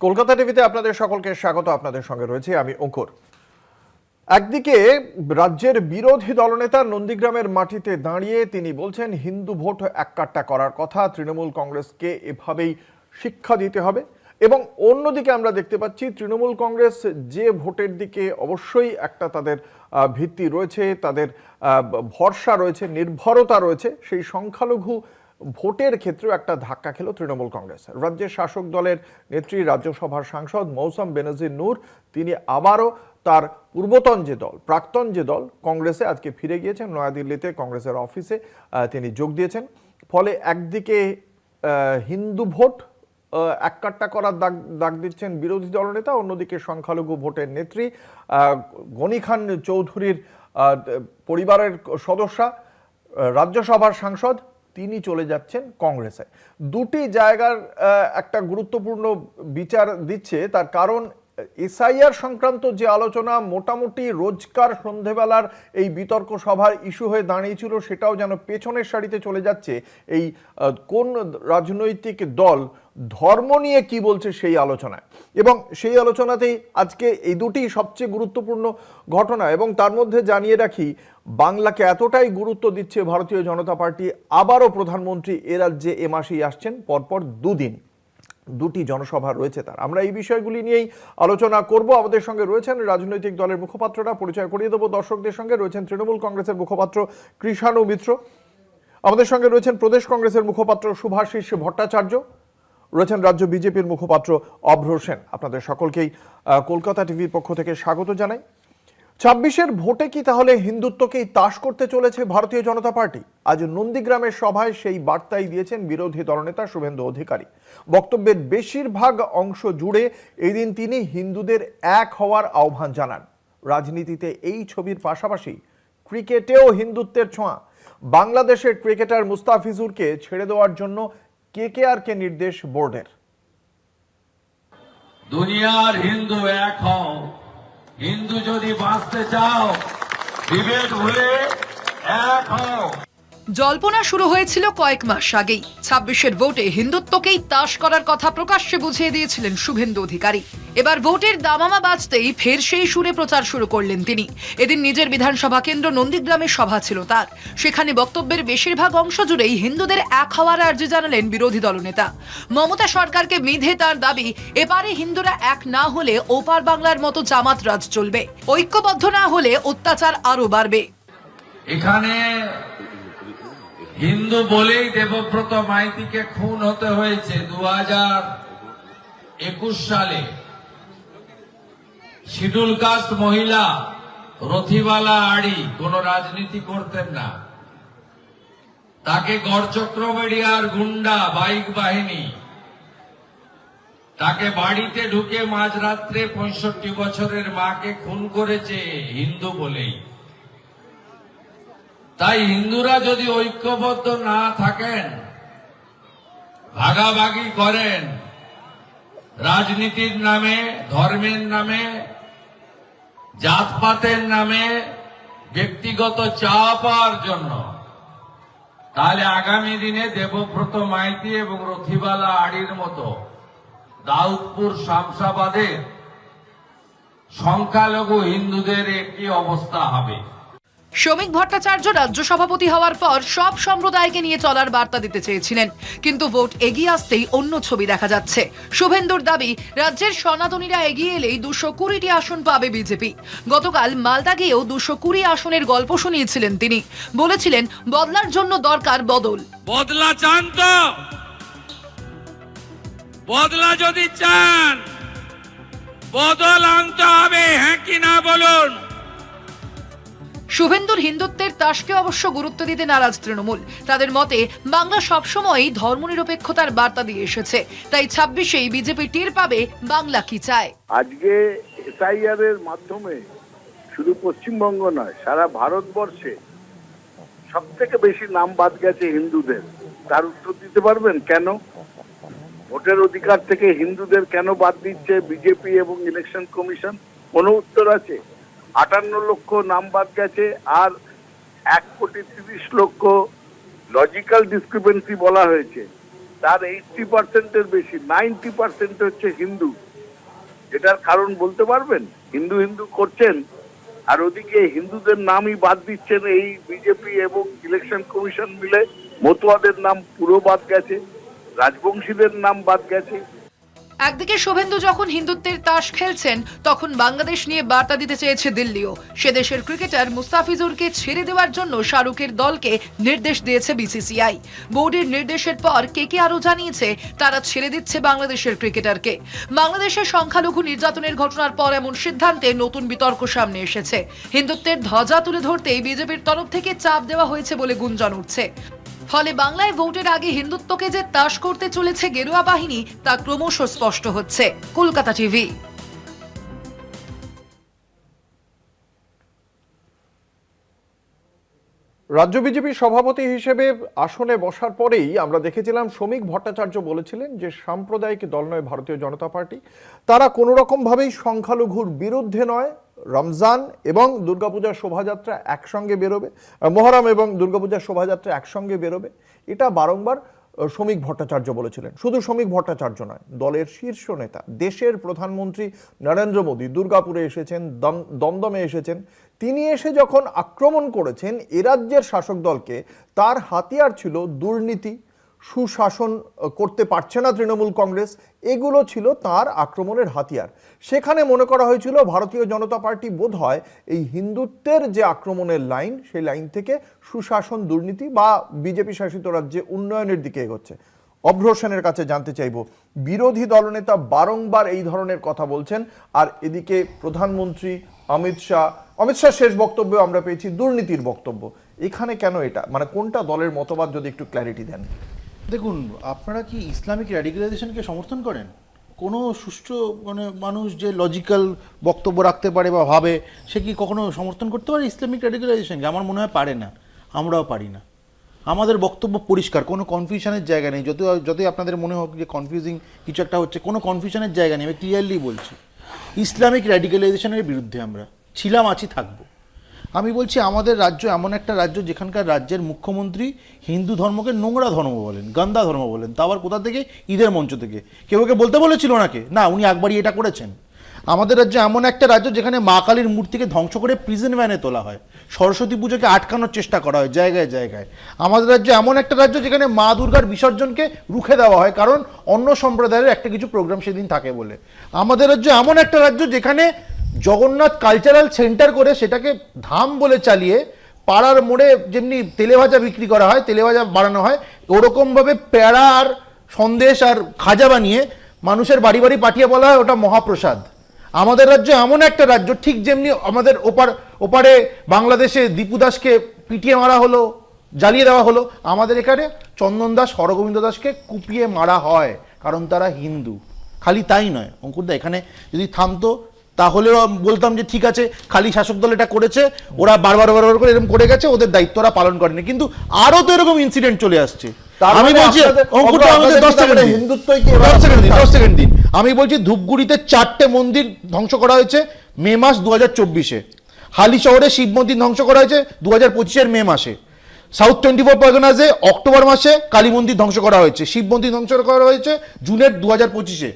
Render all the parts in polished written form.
কলকাতা টিভিতে আপনাদের সকলকে স্বাগত। আপনাদের সঙ্গে রয়েছে আমি অঙ্কুর। একদিকে রাজ্যের বিরোধী দলনেতা নন্দীগ্রামের মাটিতে দাঁড়িয়ে তিনি বলছেন হিন্দু ভোট এককাট্টা করার কথা, তৃণমূল কংগ্রেসকে এভাবেই শিক্ষা দিতে হবে। এবং অন্যদিকে আমরা দেখতে পাচ্ছি তৃণমূল কংগ্রেস যে ভোটের দিকে অবশ্যই একটা তাদের ভিত্তি রয়েছে, তাদের ভরসা রয়েছে, নির্ভরতা রয়েছে, সেই সংখ্যালঘু ভোটের ক্ষেত্রেও একটা ধাক্কা খেল তৃণমূল কংগ্রেস। রাজ্যের শাসক দলের নেত্রী, রাজ্যসভার সাংসদ মৌসম বেনজির নূর, তিনি আবারও তার পূর্বতন যে দল, প্রাক্তন যে দল কংগ্রেসে আজকে ফিরে গিয়েছেন। নয়াদিল্লিতে কংগ্রেসের অফিসে তিনি যোগ দিয়েছেন। ফলে একদিকে হিন্দু ভোট এককাট্টা করার ডাক দিচ্ছেন বিরোধী দলনেতা, অন্যদিকে সংখ্যালঘু ভোটের নেত্রী গনি খান চৌধুরীর পরিবারের সদস্যা, রাজ্যসভার সাংসদ, তিনি চলে যাচ্ছেন কংগ্রেসে। দুটি জায়গার একটা গুরুত্বপূর্ণ বিচার দিচ্ছে। তার কারণ এসআইআর সংক্রান্ত যে আলোচনা মোটামুটি রোজকার সন্ধেবেলার এই বিতর্ক সভার ইস্যু হয়ে দাঁড়িয়েছিল, সেটাও যেন পেছনের সারিতে চলে যাচ্ছে। এই কোন রাজনৈতিক দল ধর্ম নিয়ে কি বলছে সেই আলোচনায়, এবং সেই আলোচনাতেই আজকে এই দুটি সবচেয়ে গুরুত্বপূর্ণ ঘটনা। এবং তার মধ্যে জানিয়ে রাখি, বাংলাকে এতটাই গুরুত্ব দিচ্ছে ভারতীয় জনতা পার্টি, আবারও প্রধানমন্ত্রী এ রাজ্যে এ মাসেই আসছেন, পরপর দুদিন দুটি জনসভা রয়েছে তার। আমরা এই বিষয়গুলি নিয়েই আলোচনা করব। আমাদের সঙ্গে রয়েছেন রাজনৈতিক দলের মুখপাত্ররা, পরিচয় করিয়ে দেবো দর্শকদের সঙ্গে। রয়েছেন তৃণমূল কংগ্রেসের মুখপাত্র কৃষাণু মিত্র, আমাদের সঙ্গে রয়েছেন প্রদেশ কংগ্রেসের মুখপাত্র শুভাশিস ভট্টাচার্য, রয়েছেন রাজ্য বিজেপির মুখপাত্র অভ্র সেন। আপনাদের সকলকেই কলকাতা টিভির পক্ষ থেকে স্বাগত জানাই। ২৬-এর ভোটে কি তাহলে হিন্দুত্বকেই তাস করতে চলেছে ভারতীয় জনতা পার্টি? আজ নন্দীগ্রামের সভায় সেই বার্তাই দিয়েছেন বিরোধী দলনেতা শুভেন্দু অধিকারী। বক্তব্যের বেশিরভাগ অংশ জুড়ে এই দিন তিনি হিন্দুদের এক হওয়ার আহ্বান জানান। রাজনীতিতে এই ছবির পাশাপাশি ক্রিকেটেও হিন্দুত্বের ছোঁয়া। বাংলাদেশের ক্রিকেটার মুস্তাফিজুরকে ছেড়ে দেওয়ার জন্য কেকেআরকে নির্দেশ বোর্ডের। দুনিয়ার হিন্দু এক হও, হিন্দু যদি বাঁচতে চাও বিভেদ ভুলে এক হও। জল্পনা শুরু হয়েছিল কয়েক মাস আগেই। ২৬-এর ভোটে হিন্দুত্বকেই তাস করার কথা প্রকাশ্যে বুঝিয়ে দিয়েছিলেন শুভেন্দু অধিকারী। এবার ভোটের দামামা বাজতেই ফের সেই সুরে প্রচার শুরু করলেন তিনি। এদিন নিজের বিধানসভা কেন্দ্র নন্দীগ্রামে সভা ছিল তার। সেখানে বক্তব্যের বেশিরভাগ অংশ জুড়েই হিন্দুদের এক হওয়ার আর্জি জানালেন বিরোধী দলনেতা। মমতা সরকারকে বিঁধে তার দাবি, এপারে হিন্দুরা এক না হলে ওপার বাংলার মতো জামাত রাজ চলবে, ঐক্যবদ্ধ না হলে অত্যাচার আরো বাড়বে। এখানে হিন্দু বলেই দেবব্রত মাইতিকে খুন হতে হয়েছে 2021 সালে। শিডিউল কাস্ট মহিলা রথিবালা আড়ি কোন রাজনীতি করতেন না, তাকে গড়চক্রবেড়িয়ার গুন্ডা বাইক বাহিনী তাকে বাড়িতে ঢুকে মাঝরাত্রে 65 বছরের মাকে খুন করেছে হিন্দু বলেই। তাই হিন্দুরা যদি ঐক্যবদ্ধ না থাকেন, ভাগাভাগি করেন, রাজনীতির নামে, ধর্মের নামে, জাতপাতের নামে, ব্যক্তিগত চাওয়া পাওয়ার জন্য, তাহলে আগামী দিনে দেবব্রত মাইতি এবং রথিবালা আড়ির মতো দাউদপুর শামসাবাদের সংখ্যালঘু হিন্দুদের একই অবস্থা হবে। শ্রমিক ভট্টাচার্য রাজ্য সভাপতি হওয়ার পর সব সম্প্রদায়কে নিয়ে চলার বার্তা দিতে চেয়েছিলেন, কিন্তু ভোট এগিয়ে আসতেই অন্য ছবি দেখা যাচ্ছে। শুভেন্দুর দাবি, রাজ্যের সনাতনীরা এগিয়ে এলেই 220টি আসন পাবে বিজেপি। গতকাল মালদা গিয়েও 220 আসনের গল্প শুনিয়েছিলেন তিনি। বলেছিলেন, বদলার জন্য দরকার বদল। বদলা চান তো? বদলা যদি চান, বদল আনতে হবে, হ্যাঁ কি না বলুন? শুভেন্দুর হিন্দুত্বের তাসকে অবশ্য গুরুত্ব দিতে নারাজ তৃণমূল। তাদের মতে বাংলা সবসময়ই ধর্মনিরপেক্ষতার বার্তা দিয়ে এসেছে, তাই ২৬-এই বিজেপি টের পাবে বাংলা কি চায়। আজকে এসআইআর এর মাধ্যমে শুধু পশ্চিমবঙ্গ নয়, সারা ভারতবর্ষে সব থেকে বেশি নাম বাদ গেছে হিন্দুদের। তার উত্তর দিতে পারবেন কেন? ভোটের অধিকার থেকে হিন্দুদের কেন বাদ দিচ্ছে বিজেপি এবং ইলেকশন কমিশন? কোনো উত্তর আছে? 58 লক্ষ নাম বাদ গেছে, আর 1,30,00,000 লজিক্যাল ডিসক্রিপেন্সি বলা হয়েছে। তার 80%-এর বেশি, 90% হচ্ছে হিন্দু। এটার কারণ বলতে পারবেন? হিন্দু হিন্দু করছেন আর ওদিকে হিন্দুদের নামই বাদ দিচ্ছেন। এই বিজেপি এবং ইলেকশন কমিশন মিলে মতুয়াদের নাম পুরো বাদ গেছে, রাজবংশীদের নাম বাদ গেছে। একদিকে শুভেন্দু যখন হিন্দুত্বের তাস খেলছেন, তখন বাংলাদেশ নিয়ে বার্তা দিতে চেয়েছে দিল্লিও। সে দেশের ক্রিকেটার মুস্তাফিজুরকে ছেড়ে দেওয়ার জন্য শাহরুখের দলকে নির্দেশ দিয়েছে বিসিসিআই। বোর্ডের নির্দেশের পর কে আরো জানিয়েছে তারা ছেড়ে দিচ্ছে বাংলাদেশের ক্রিকেটারকে। বাংলাদেশের সংখ্যালঘু নির্যাতনের ঘটনার পর এমন সিদ্ধান্তে নতুন বিতর্ক সামনে এসেছে। হিন্দুত্বের ধ্বজা তুলে ধরতেই বিজেপির তরফ থেকে চাপ দেওয়া হয়েছে বলে গুঞ্জন উঠছে। ফলে বাংলায় ভোটের আগে হিন্দুত্বকে যে তাস করতে চলেছে গেরুয়া বাহিনী, তা ক্রমশ স্পষ্ট হচ্ছে। কলকাতা টিভি। রাজ্য বিজেপির সভাপতি হিসেবে আসনে বসার পরেই আমরা দেখেছিলাম শ্রমিক ভট্টাচার্য বলেছিলেন যে সাম্প্রদায়িক দল নয় ভারতীয় জনতা পার্টি, তারা কোনো রকমভাবেই সংখ্যালঘুর বিরুদ্ধে নয়। রমজান এবং দুর্গাপূজার শোভাযাত্রা একসঙ্গে বেরোবে, মহরম এবং দুর্গাপূজার শোভাযাত্রা একসঙ্গে বেরোবে, এটা বারংবার শ্রমিক ভট্টাচার্য বলেছিলেন। শুধু শ্রমিক ভট্টাচার্য নয়, দলের শীর্ষ নেতা দেশের প্রধানমন্ত্রী নরেন্দ্র মোদী দুর্গাপুরে এসেছেন, দমদমে এসেছেন। তিনি এসে যখন আক্রমণ করেছেন এ রাজ্যের শাসক দলকে, তার হাতিয়ার ছিল দুর্নীতি, সুশাসন করতে পারছে না তৃণমূল কংগ্রেস, এগুলো ছিল তার আক্রমণের হাতিয়ার। সেখানে মনে করা হয়েছিল ভারতীয় জনতা পার্টি বোধহয় এই হিন্দুত্বের যে আক্রমণের লাইন, সেই লাইন থেকে সুশাসন, দুর্নীতি বা বিজেপি শাসিত রাজ্যে উন্নয়নের দিকে এগোচ্ছে। অভ্র সেনের কাছে জানতে চাইব, বিরোধী দলনেতা বারংবার এই ধরনের কথা বলছেন, আর এদিকে প্রধানমন্ত্রী অমিত শাহ শেষ বক্তব্যে আমরা পেয়েছি দুর্নীতির বক্তব্য। এখানে কেন এটা, মানে কোনটা দলের মতবাদ, যদি একটু ক্ল্যারিটি দেন। দেখুন, আপনারা কি ইসলামিক র্যাডিক্যালাইজেশনকে সমর্থন করেন? কোনো সুষ্ঠু মানুষ যে লজিক্যাল বক্তব্য রাখতে পারে বা ভাবে, সে কি কখনো সমর্থন করতে পারে ইসলামিক র্যাডিক্যালাইজেশনকে? আমার মনে হয় পারে না, আমরাও পারি না। আমাদের বক্তব্য পরিষ্কার, কোনো কনফিউশনের জায়গা নেই। যতই আপনাদের মনে হোক যে কনফিউজিং কিছু একটা হচ্ছে, কোনো কনফিউশনের জায়গা নেই। আমি ক্লিয়ারলি বলছি, ইসলামিক র্যাডিক্যালাইজেশনের বিরুদ্ধে আমরা ছিলাম, আছি, থাকবো। আমি বলছি আমাদের রাজ্য এমন একটা রাজ্য যেখানকার রাজ্যের মুখ্যমন্ত্রী হিন্দু ধর্মকে নোংরা ধর্ম বলেন, গান্দা ধর্ম বলেন। তা আবার কোথা থেকে? ঈদের মঞ্চ থেকে। কেউ বলতে বলেছিল ওনাকে? না, উনি একবারই এটা করেছেন। আমাদের রাজ্য এমন একটা রাজ্য যেখানে মা কালীর মূর্তিকে ধ্বংস করে প্রিজন ভ্যানে তোলা হয়, সরস্বতী পুজোকে আটকানোর চেষ্টা করা হয় জায়গায় জায়গায়। আমাদের রাজ্য এমন একটা রাজ্য যেখানে মা দুর্গার বিসর্জনকে রুখে দেওয়া হয়, কারণ অন্য সম্প্রদায়ের একটা কিছু প্রোগ্রাম সেদিন থাকে বলে। আমাদের রাজ্য এমন একটা রাজ্য যেখানে জগন্নাথ কালচারাল সেন্টার করে সেটাকে ধাম বলে চালিয়ে পাড়ার মোড়ে যেমনি তেলে ভাজা বিক্রি করা হয়, তেলে ভাজা বানানো হয়, ওরকমভাবে প্যাড়া আর সন্দেশ আর খাজা বানিয়ে মানুষের বাড়ি বাড়ি পাঠিয়ে বলা হয় ওটা মহাপ্রসাদ। আমাদের রাজ্য এমন একটা রাজ্য, ঠিক যেমনি আমাদের ওপারে বাংলাদেশে দীপু দাসকে পিটিয়ে মারা হলো, জ্বালিয়ে দেওয়া হলো, আমাদের এখানে চন্দন দাস, হরগোবিন্দ দাসকে কুপিয়ে মারা হয়, কারণ তারা হিন্দু। খালি তাই নয় অঙ্কুরদা, এখানে যদি থামতো তাহলেও বলতাম যে ঠিক আছে, খালি শাসক দল এটা করেছে, ওরা বারবার করে এরকম করে গেছে, ওদের দায়িত্ব ওরা পালন করেনি। কিন্তু আরো তো এরকম ইনসিডেন্ট চলে আসছে। আমি বলছি অঙ্কুরদা, আমাদের 10 সেকেন্ড দিন। আমি বলছি ধূপগুড়িতে 4টে মন্দির ধ্বংস করা হয়েছে মে মাস 2024-এ। হালি শহরে শিব মন্দির ধ্বংস করা হয়েছে 2025-এর মে মাসে। সাউথ 24 পরগনাসে অক্টোবর মাসে কালী মন্দির ধ্বংস করা হয়েছে, শিব মন্দির ধ্বংস করা হয়েছে জুনের 2025-এ।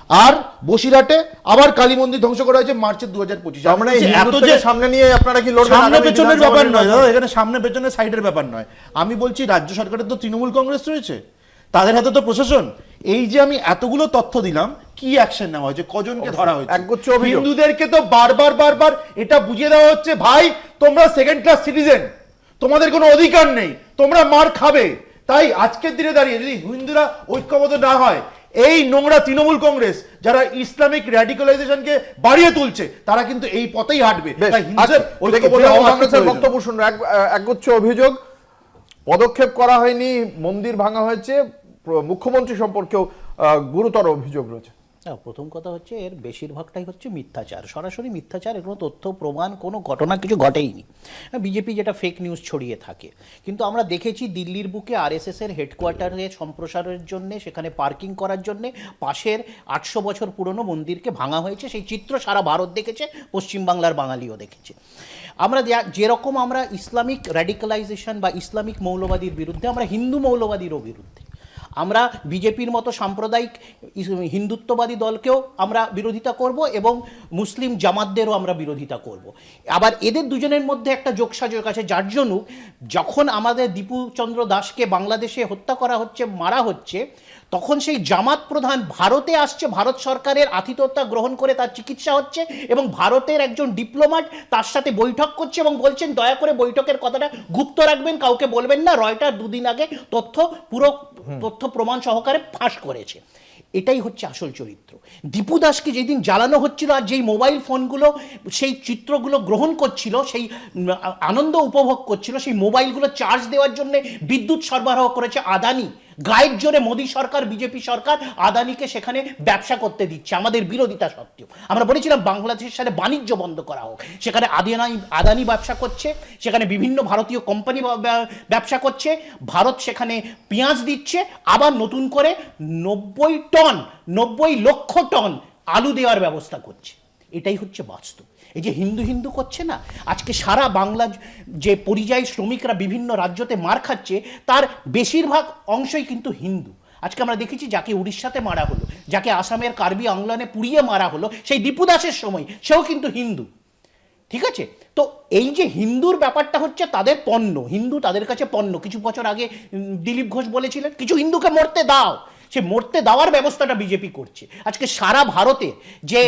আর বসিরহাটে আবার কালী মন্দির ধ্বংস করা হয়েছে মার্চের 2025-এ। সামনে নিয়ে আপনারা কি লড়বেন? সামনে পেছনের ব্যাপার নয় দাদা, এখানে সামনে পেছনে সাইডের ব্যাপার নয়। আমি বলছি রাজ্য সরকারের তো তৃণমূল কংগ্রেস রয়েছে, তাদের হাতে তো প্রশাসন। এই যে আমি এতগুলো তথ্য দিলাম, কি অ্যাকশন নেওয়া হয়েছে, কজনকে ধরা হয়েছে? হিন্দুদেরকে তো বারবার এটা বুঝিয়ে দেওয়া হচ্ছে, ভাই তোমরা সেকেন্ড ক্লাস সিটিজেন, তোমাদের কোনো অধিকার নেই, তোমরা মার খাবে। তাই আজকের দিনে দাঁড়িয়ে যদি হিন্দুরা ঐক্যবদ্ধ না হয়, এই নোংরা তৃণমূল কংগ্রেস যারা ইসলামিক র্যাডিক্যালাইজেশনকে বাড়িয়ে তুলছে, তারা কিন্তু এই পথেই হাঁটবে। বক্তব্য শুনবো। একগুচ্ছ অভিযোগ, পদক্ষেপ করা হয়নি, মন্দির ভাঙা হয়েছে, মুখ্যমন্ত্রী সম্পর্কেও গুরুতর অভিযোগ রয়েছে। প্রথম কথা হচ্ছে এর বেশিরভাগটাই হচ্ছে মিথ্যাচার, সরাসরি মিথ্যাচার। এর কোনো তথ্য প্রমাণ, কোনো ঘটনা কিছু ঘটেইনি। বিজেপি যেটা ফেক নিউজ ছড়িয়ে থাকে। কিন্তু আমরা দেখেছি দিল্লির বুকে আরএসএসের হেডকোয়ার্টারে সম্প্রসারের জন্যে, সেখানে পার্কিং করার জন্যে পাশের 800 বছর পুরনো মন্দিরকে ভাঙা হয়েছে। সেই চিত্র সারা ভারত দেখেছে, পশ্চিমবাংলার বাঙালিও দেখেছে। আমরা যেরকম আমরা ইসলামিক র্যাডিক্যালাইজেশন বা ইসলামিক মৌলবাদীর বিরুদ্ধে, আমরা হিন্দু মৌলবাদীরও বিরুদ্ধে। আমরা বিজেপির মতো সাম্প্রদায়িক হিন্দুত্ববাদী দলকেও আমরা বিরোধিতা করব এবং মুসলিম জামাতদেরও আমরা বিরোধিতা করব। আবার এদের দুজনের মধ্যে একটা যোগসাযোগ আছে, যার জন্য যখন আমাদের দীপুচন্দ্র দাসকে বাংলাদেশে হত্যা করা হচ্ছে, মারা হচ্ছে, তখন সেই জামাত প্রধান ভারতে আসছে, ভারত সরকারের আতিথ্যতা গ্রহণ করে তার চিকিৎসা হচ্ছে এবং ভারতের একজন ডিপ্লোম্যাট তার সাথে বৈঠক করছে এবং বলছেন দয়া করে বৈঠকের কথাটা গুপ্ত রাখবেন, কাউকে বলবেন না। রয়টার দুদিন আগে পুরো তথ্য প্রমাণ সহকারে ফাঁস করেছে। এটাই হচ্ছে আসল চরিত্র। দীপু দাসকে যেদিন জ্বালানো হচ্ছিল আর যেই মোবাইল ফোনগুলো সেই চিত্রগুলো গ্রহণ করছিল, সেই আনন্দ উপভোগ করছিল, সেই মোবাইলগুলো চার্জ দেওয়ার জন্য বিদ্যুৎ সরবরাহ করেছে আদানি। গায়ের জোরে মোদী সরকার, বিজেপি সরকার আদানিকে সেখানে ব্যবসা করতে দিচ্ছে আমাদের বিরোধিতা সত্ত্বেও। আমরা বলেছিলাম বাংলাদেশের সাথে বাণিজ্য বন্ধ করা হোক। সেখানে আদানি ব্যবসা করছে, সেখানে বিভিন্ন ভারতীয় কোম্পানি ব্যবসা করছে, ভারত সেখানে পেঁয়াজ দিচ্ছে, আবার নতুন করে 90 লক্ষ টন আলু দেওয়ার ব্যবস্থা করছে। এটাই হচ্ছে বাস্তব। এই যে হিন্দু হিন্দু করছে না, আজকে সারা বাংলা যে পরিযায়ী শ্রমিকরা বিভিন্ন রাজ্যতে মার খাচ্ছে, তার বেশিরভাগ অংশই কিন্তু হিন্দু। আজকে আমরা দেখেছি যাকে উড়িষ্যাতে মারা হলো, যাকে আসামের কার্বি আংলনে পুড়িয়ে মারা হলো, সেই দীপু দাসের সময় সেও কিন্তু হিন্দু। ঠিক আছে, তো এই যে হিন্দুর ব্যাপারটা হচ্ছে তাদের পণ্য, হিন্দু তাদের কাছে পণ্য। কিছু বছর আগে দিলীপ ঘোষ বলেছিলেন কিছু হিন্দুকে মরতে দাও, সে মরতে দেওয়ার ব্যবস্থাটা বিজেপি করছে। আজকে সারা ভারতে যে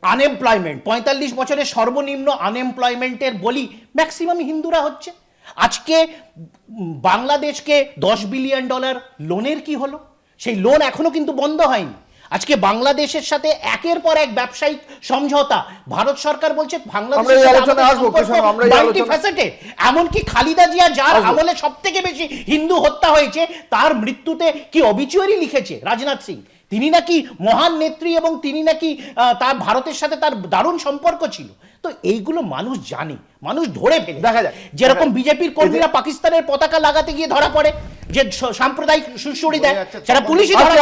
আনএমপ্লয়মেন্ট, 45 বছরের সর্বনিম্ন আনএমপ্লয়মেন্টের বলি ম্যাক্সিমাম হিন্দুরা হচ্ছে। আজকে বাংলাদেশকে $10 বিলিয়ন লোনের কি হলো? সেই লোন এখনো কিন্তু বন্ধ হয়নি। আজকে বাংলাদেশের সাথে একের পর এক ব্যবসায়িক সমঝোতা ভারত সরকার বলছে বাংলাদেশের, এমনকি খালিদা জিয়া যার আমলে সব থেকে বেশি হিন্দু হত্যা হয়েছে, তার মৃত্যুতে কি অবিচুয়ারি লিখেছে রাজনাথ সিং। তিনি নাকি মহান নেত্রী এবং তিনি নাকি তার ভারতের সাথে তার দারুণ সম্পর্ক ছিল। তো এইগুলো মানুষ জানে, মানুষ ধরে ফেলে। দেখা যায় যেরকম বিজেপির কর্মীরা পাকিস্তানের পতাকা লাগাতে গিয়ে ধরা পড়ে, যে সাম্প্রদায়িক সুড়সুড়ি দেয়, সেটা পুলিশই ধরা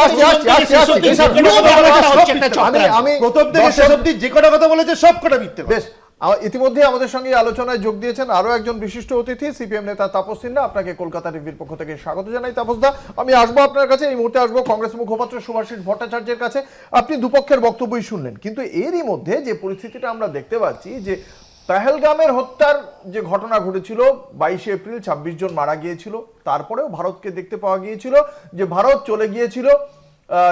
যে কটা কথা বলেছে সব কটা মিথ্যে। বেশ, ইতিমধ্যে আমাদের সঙ্গে আলোচনায় যোগ দিয়েছেন আরো একজন বিশিষ্ট অতিথি, সিপিএম নেতা তাপস সিনহা। আপনাকে কলকাতা টিভির পক্ষ থেকে স্বাগত জানাই তাপসদা। আমি আসবো আপনার কাছে, এই মুহূর্তে আসবো কংগ্রেস মুখপাত্র সুভাষিস ভট্টাচার্যের কাছে। আপনি দুপক্ষের বক্তব্যই শুনলেন, কিন্তু এরই মধ্যে যে পরিস্থিতিটা আমরা দেখতে পাচ্ছি, যে পেহেলগামের হত্যার যে ঘটনা ঘটেছিল 22 এপ্রিল, 26 জন মারা গিয়েছিল, তারপরেও ভারতকে দেখতে পাওয়া গিয়েছিল যে ভারত চলে গিয়েছিল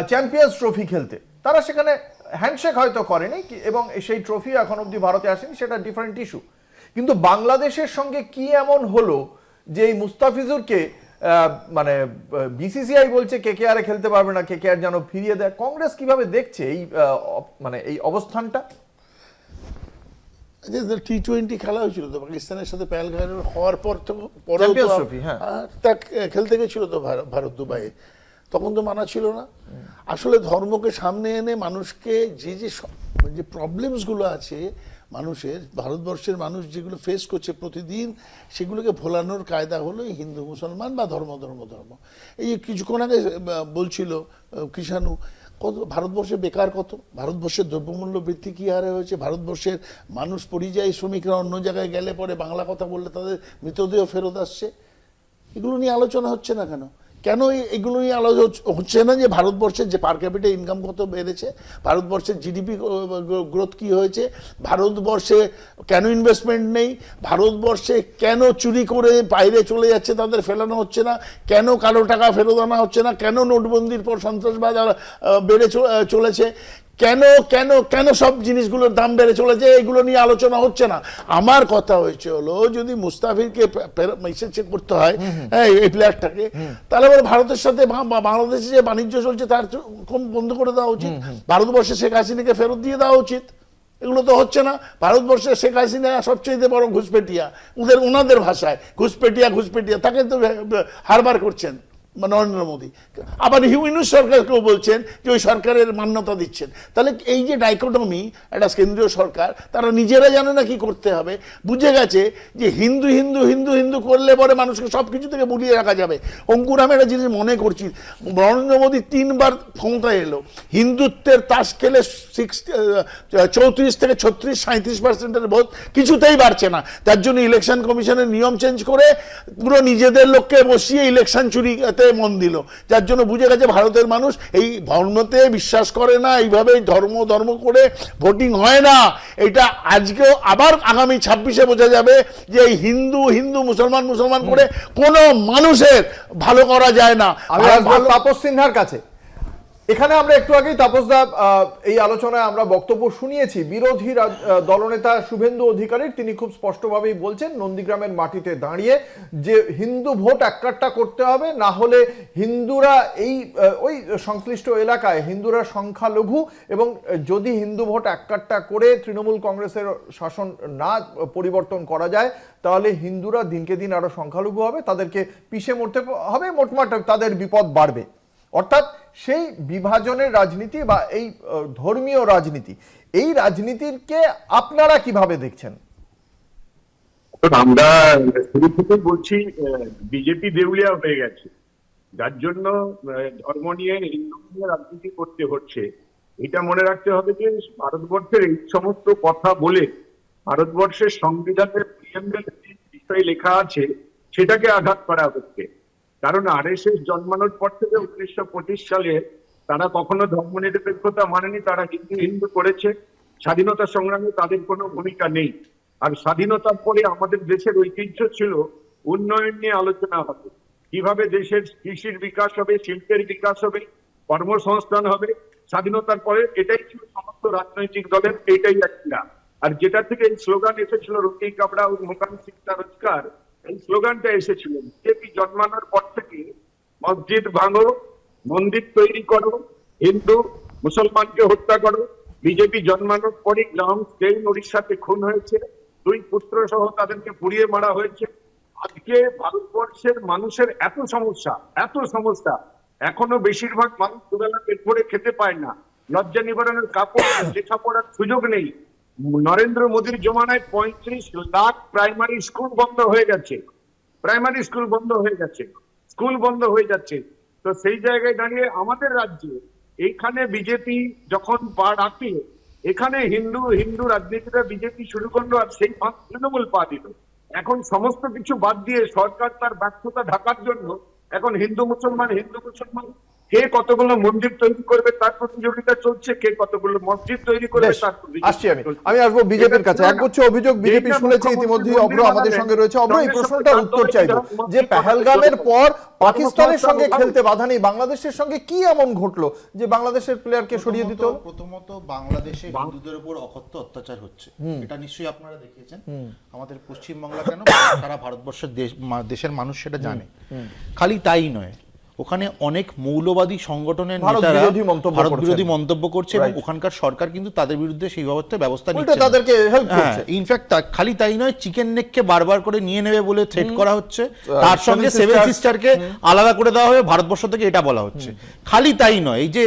চ্যাম্পিয়ন্স ট্রফি খেলতে। তারা সেখানে হ্যান্ডশেক হয়তো করেনি এবং সেই ট্রফি এখন অব্দি ভারতে আসেনি, সেটা ডিফারেন্ট ইস্যু। কিন্তু বাংলাদেশের সঙ্গে কি এমন হলো যে এই মুস্তাফিজুরকে মানে বিসিসিআই বলছে কেকেআর এ খেলতে পারবে না, কেকেআর যেন ফিরিয়ে দেয়। কংগ্রেস কিভাবে দেখছে এই মানে এই অবস্থানটা? টি-20 খেলা হয়েছিল তো পাকিস্তানের সাথে, পেহেলগামের হওয়ার পর তো খেলতে গেছিল তো ভারত দুবাইয়ে, তখন তো মানা ছিল না। আসলে ধর্মকে সামনে এনে মানুষকে যে প্রবলেমসগুলো আছে মানুষের, ভারতবর্ষের মানুষ যেগুলো ফেস করছে প্রতিদিন, সেগুলোকে ভোলানোর কায়দা হলো হিন্দু মুসলমান বা ধর্ম। এই কিছুক্ষণ আগে বলছিল কৃষাণু, কত ভারতবর্ষে বেকার, কত ভারতবর্ষের দ্রব্যমূল্য বৃদ্ধি কী হারে হয়েছে, ভারতবর্ষের মানুষ পরিযায়ী শ্রমিকরা অন্য জায়গায় গেলে পরে বাংলা কথা বললে তাদের মৃতদেহ ফেরত আসছে। এগুলো নিয়ে আলোচনা হচ্ছে না কেন? কেন এগুলো নিয়ে আলোচনা হচ্ছে না যে ভারতবর্ষের যে পার ক্যাপিটা ইনকাম কত বেড়েছে, ভারতবর্ষের জিডিপি গ্রোথ কি হয়েছে, ভারতবর্ষে কেন ইনভেস্টমেন্ট নেই, ভারতবর্ষে কেন চুরি করে বাইরে চলে যাচ্ছে তাদের ফেলানো হচ্ছে না, কেন কালো টাকা ফেরত আনা হচ্ছে না, কেন নোটবন্দির পর সন্ত্রাসবাদ বেড়ে চলেছে, কেন কেন কেন সব জিনিসগুলোর দাম বেড়ে চলেছে, এগুলো নিয়ে আলোচনা হচ্ছে না। আমার কথা হয়েছে হলো, যদি মুস্তাফিরকে চেক করতে হয় এই প্লেয়ারটাকে, তাহলে ভারতের সাথে বাংলাদেশে যে বাণিজ্য চলছে তার কম বন্ধ করে দেওয়া উচিত, ভারতবর্ষে শেখ হাসিনাকে ফেরত দিয়ে দেওয়া উচিত। এগুলো তো হচ্ছে না। ভারতবর্ষে শেখ হাসিনা সবচেয়ে বড় ঘুষপেটিয়া, ওনাদের ভাষায় ঘুষপেটিয়া, তাকে তো হারবার করছেন নরেন্দ্র মোদী। আবার ইউনুস সরকারকেও বলছেন যে ওই সরকারের মান্যতা দিচ্ছেন। তাহলে এই যে ডাইকোটমি, একটা কেন্দ্রীয় সরকার, তারা নিজেরা জানে না কি করতে হবে, বুঝে গেছে যে হিন্দু হিন্দু হিন্দু হিন্দু করলে পরে মানুষকে সব কিছু থেকে মুড়িয়ে রাখা যাবে। অঙ্কুর, আমি একটা জিনিস মনে করছি, নরেন্দ্র মোদী 3 বার ক্ষমতায় এলো, হিন্দুত্বের তাস খেলে 34 থেকে 36-37% ভোট কিছুতেই বাড়ছে না। তার জন্য ইলেকশন কমিশনের নিয়ম চেঞ্জ করে পুরো নিজেদের লোককে বসিয়ে ইলেকশন চুরি ধর্মতে মন দিল, যার জন্য বুঝে গেছে ভারতের মানুষ এই ধর্মতে বিশ্বাস করে না, এইভাবে ধর্ম ধর্ম করে ভোটিং হয় না। এটা আজকেও আবার আগামী 26-এ বোঝা যাবে যে এই হিন্দু হিন্দু মুসলমান মুসলমান করে কোনো মানুষের ভালো করা যায় না। আমি আসবো তাপস সিনহার কাছে। এখানে আমরা একটু আগেই তাপসদা এই আলোচনায় আমরা বক্তব্য শুনিয়েছি বিরোধী দলনেতা শুভেন্দু অধিকারীর। তিনি খুব স্পষ্টভাবেই বলছেন নন্দীগ্রামের মাটিতে দাঁড়িয়ে যে হিন্দু ভোট এককাট্টা করতে হবে, না হলে হিন্দুরা ওই সংশ্লিষ্ট এলাকায় হিন্দুরা সংখ্যালঘু, এবং যদি হিন্দু ভোট এককাট্টা করে তৃণমূল কংগ্রেসের শাসন না পরিবর্তন করা যায় তাহলে হিন্দুরা দিনকে দিন আরো সংখ্যালঘু হবে, তাদেরকে পিষে মরতে হবে, মোটমাট তাদের বিপদ বাড়বে। অর্থাৎ সেই বিভাজনের রাজনীতি বা এই ধর্মীয় রাজনীতি, এই রাজনীতিকে আপনারা কিভাবে দেখছেন? আমরা শুরু থেকে বলছি বিজেপি দেউলিয়া হয়ে গেছে, যার জন্য ধর্ম নিয়ে হিন্দু নিয়ে রাজনীতি করতে হচ্ছে। এটা মনে রাখতে হবে যে ভারতবর্ষের এই সমস্ত কথা বলে ভারতবর্ষের সংবিধানের প্রিয়াম্বল বিষয় লেখা আছে সেটাকে আঘাত করা হচ্ছে। কারণ আরএসএস জন্মানোর পর থেকে 1925 সালে তারা কখনো ধর্মনিরপেক্ষতা মানেনি, তারা হিন্দু হিন্দু করেছে। স্বাধীনতা সংগ্রামে তাদের কোনো ভূমিকা নেই। আর স্বাধীনতার পরে আমাদের দেশের ঐতিহ্য ছিল উন্নয়ন নিয়ে আলোচনা হবে, কিভাবে দেশের কৃষির বিকাশ হবে, শিল্পের বিকাশ হবে, কর্মসংস্থান হবে। স্বাধীনতার পরে এটাই ছিল সমস্ত রাজনৈতিক দলের, এটাই একটা। আর যেটা থেকে এই স্লোগান এসেছিল রুটি কাপড়া ও মুকাম শিক্ষা রোজগার, এই স্লোগানটা এসেছিল। বিজেপি জন্মানোর পর থেকে মসজিদ ভাঙো, মন্দির তৈরি করো, হিন্দু মুসলমানকে হত্যা করো। বিজেপি জন্মানোর পরে গ্রাম স্টেইন উড়িষ্যাতে খুন হয়েছে, 2 পুত্র সহ তাদেরকে পুড়িয়ে মারা হয়েছে। আজকে ভারতবর্ষের মানুষের এত সমস্যা, এখনো বেশিরভাগ মানুষ দুবেলা পেট ভরে খেতে পায় না, লজ্জা নিবারণের কাপড়, লেখাপড়ার সুযোগ নেই। নরেন্দ্র মোদীর জমানায় 35 লাখ প্রাইমারি স্কুল বন্ধ হয়ে গেছে, স্কুল বন্ধ হয়ে যাচ্ছে। তো সেই জায়গায় দাঁড়িয়ে আমাদের রাজ্যে এইখানে বিজেপি যখন পা রাখে, এখানে হিন্দু হিন্দু রাজনীতিটা বিজেপি শুরু করলো, আর সেই ফাঁক তৃণমূল পা দিল। এখন সমস্ত কিছু বাদ দিয়ে সরকার তার ব্যর্থতা ঢাকার জন্য এখন হিন্দু মুসলমান কে কতগুলো মন্দির তৈরি করবে তার প্রতিযোগিতা চলছে, কে কতগুলো মসজিদ তৈরি করবে তার আসছি। আমি আসবো বিজেপির কাছে। একগুচ্ছ অভিযোগ বিজেপি শুনেছে ইতিমধ্যে। অব্র আমাদের সঙ্গে রয়েছে। অব্র, এই প্রশ্নটার উত্তর চাইবো যে পেহেলগামের পর পাকিস্তানের সঙ্গে খেলতে বাধা নেই, বাংলাদেশের সঙ্গে কি এমন ঘটলো যে বাংলাদেশের প্লেয়ারকে সরিয়ে দিতে হলো? প্রথমত বাংলাদেশে হিন্দুদের উপর অকথ্য অত্যাচার হচ্ছে, এটা নিশ্চয়ই আপনারা দেখিয়েছেন। আমাদের পশ্চিমবাংলা কেন, সারা ভারতবর্ষের দেশের মানুষ সেটা জানে। খালি তাই নয়, ওখানে অনেক মৌলবাদী সংগঠনের নেতারা ভারত বিরোধী মন্তব্য করছে এবং ওখানকার সরকার কিন্তু তাদের বিরুদ্ধে সেই ব্যবস্থা নিচ্ছে, তাদেরকে হেল্প করছে। ইনফ্যাক্ট খালি তাই নয়, চিকেন নেককে বারবার করে নিয়ে নেবে বলে থ্রেট করা হচ্ছে, তার সঙ্গে সেভেন সিস্টারকে আলাদা করে দেওয়া হবে ভারতবর্ষ থেকে, এটা বলা হচ্ছে। খালি তাই নয়, এই যে